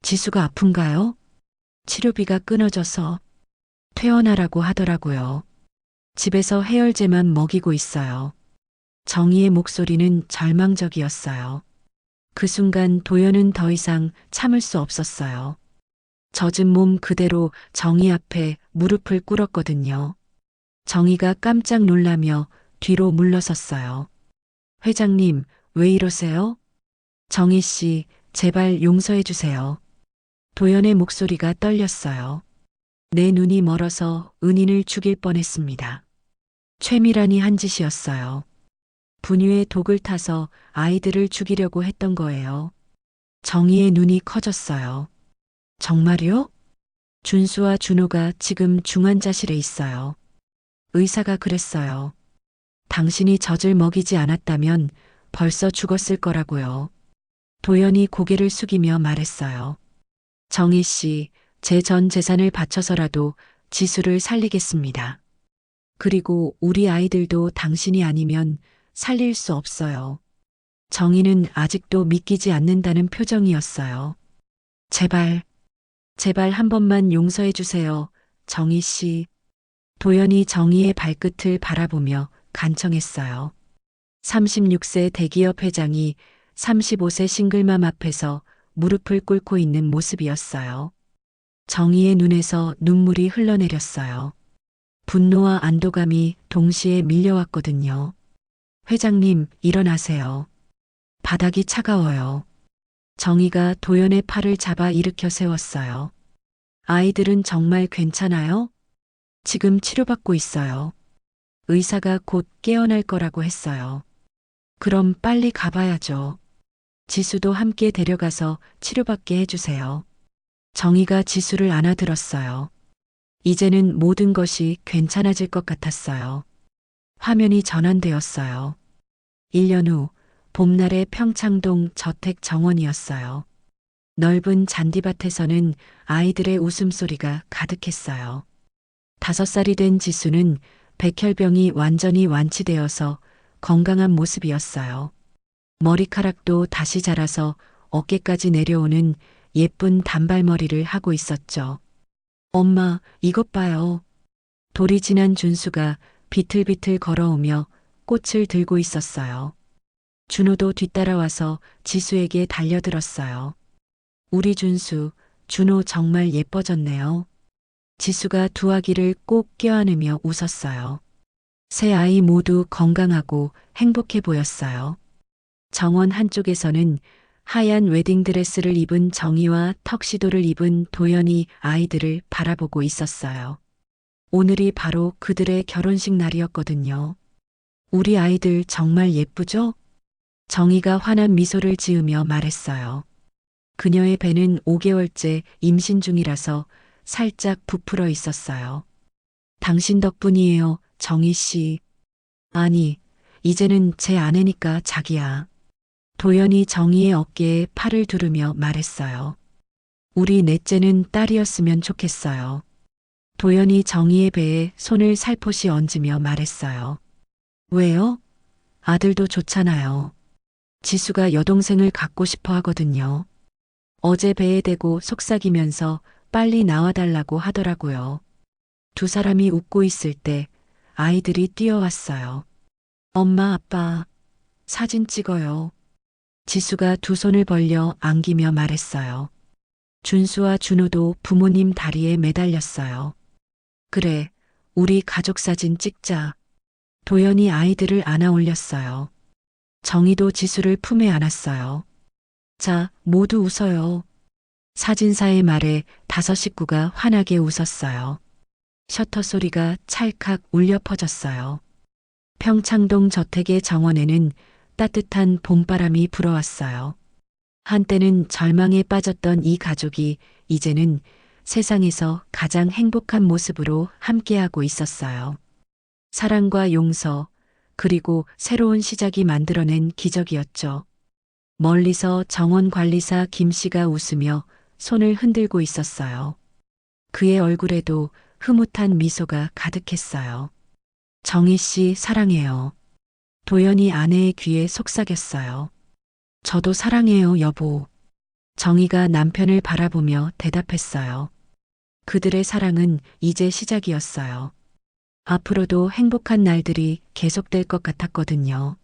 지수가 아픈가요? 치료비가 끊어져서 퇴원하라고 하더라고요. 집에서 해열제만 먹이고 있어요. 정희의 목소리는 절망적이었어요. 그 순간 도연은 더 이상 참을 수 없었어요. 젖은 몸 그대로 정희 앞에 무릎을 꿇었거든요. 정희가 깜짝 놀라며 뒤로 물러섰어요. 회장님, 왜 이러세요? 정희 씨, 제발 용서해 주세요. 도연의 목소리가 떨렸어요. 내 눈이 멀어서 은인을 죽일 뻔했습니다. 최미란이 한 짓이었어요. 분유에 독을 타서 아이들을 죽이려고 했던 거예요. 정희의 눈이 커졌어요. 정말요? 준수와 준호가 지금 중환자실에 있어요. 의사가 그랬어요. 당신이 젖을 먹이지 않았다면 벌써 죽었을 거라고요. 도연이 고개를 숙이며 말했어요. 정희 씨, 제 전 재산을 바쳐서라도 지수를 살리겠습니다. 그리고 우리 아이들도 당신이 아니면 살릴 수 없어요. 정희는 아직도 믿기지 않는다는 표정이었어요. 제발, 제발 한 번만 용서해 주세요. 정희 씨. 도연이 정희의 발끝을 바라보며 간청했어요. 36세 대기업 회장이 35세 싱글맘 앞에서 무릎을 꿇고 있는 모습이었어요. 정희의 눈에서 눈물이 흘러내렸어요. 분노와 안도감이 동시에 밀려왔거든요. 회장님, 일어나세요. 바닥이 차가워요. 정희가 도연의 팔을 잡아 일으켜 세웠어요. 아이들은 정말 괜찮아요? 지금 치료받고 있어요. 의사가 곧 깨어날 거라고 했어요. 그럼 빨리 가봐야죠. 지수도 함께 데려가서 치료받게 해주세요. 정희가 지수를 안아들었어요. 이제는 모든 것이 괜찮아질 것 같았어요. 화면이 전환되었어요. 1년 후 봄날의 평창동 저택 정원이었어요. 넓은 잔디밭에서는 아이들의 웃음소리가 가득했어요. 5살이 된 지수는 백혈병이 완전히 완치되어서 건강한 모습이었어요. 머리카락도 다시 자라서 어깨까지 내려오는 예쁜 단발머리를 하고 있었죠. 엄마, 이것 봐요. 돌이 지난 준수가 비틀비틀 걸어오며 꽃을 들고 있었어요. 준호도 뒤따라와서 지수에게 달려들었어요. 우리 준수, 준호 정말 예뻐졌네요. 지수가 두 아기를 꼭 껴안으며 웃었어요. 세 아이 모두 건강하고 행복해 보였어요. 정원 한쪽에서는 하얀 웨딩드레스를 입은 정희와 턱시도를 입은 도연이 아이들을 바라보고 있었어요. 오늘이 바로 그들의 결혼식 날이었거든요. 우리 아이들 정말 예쁘죠? 정희가 환한 미소를 지으며 말했어요. 그녀의 배는 5개월째 임신 중이라서 살짝 부풀어 있었어요. 당신 덕분이에요, 정희 씨. 아니, 이제는 제 아내니까 자기야. 도연이 정희의 어깨에 팔을 두르며 말했어요. 우리 넷째는 딸이었으면 좋겠어요. 도연이 정희의 배에 손을 살포시 얹으며 말했어요. 왜요? 아들도 좋잖아요. 지수가 여동생을 갖고 싶어 하거든요. 어제 배에 대고 속삭이면서 빨리 나와달라고 하더라고요. 두 사람이 웃고 있을 때 아이들이 뛰어왔어요. 엄마, 아빠, 사진 찍어요. 지수가 두 손을 벌려 안기며 말했어요. 준수와 준호도 부모님 다리에 매달렸어요. 그래, 우리 가족 사진 찍자. 도연이 아이들을 안아 올렸어요. 정희도 지수를 품에 안았어요. 자, 모두 웃어요. 사진사의 말에 5 식구가 환하게 웃었어요. 셔터 소리가 찰칵 울려 퍼졌어요. 평창동 저택의 정원에는 따뜻한 봄바람이 불어왔어요. 한때는 절망에 빠졌던 이 가족이 이제는 세상에서 가장 행복한 모습으로 함께하고 있었어요. 사랑과 용서, 그리고 새로운 시작이 만들어낸 기적이었죠. 멀리서 정원 관리사 김 씨가 웃으며 손을 흔들고 있었어요. 그의 얼굴에도 흐뭇한 미소가 가득했어요. 정희 씨 사랑해요. 도연이 아내의 귀에 속삭였어요. 저도 사랑해요, 여보. 정희가 남편을 바라보며 대답했어요. 그들의 사랑은 이제 시작이었어요. 앞으로도 행복한 날들이 계속될 것 같았거든요.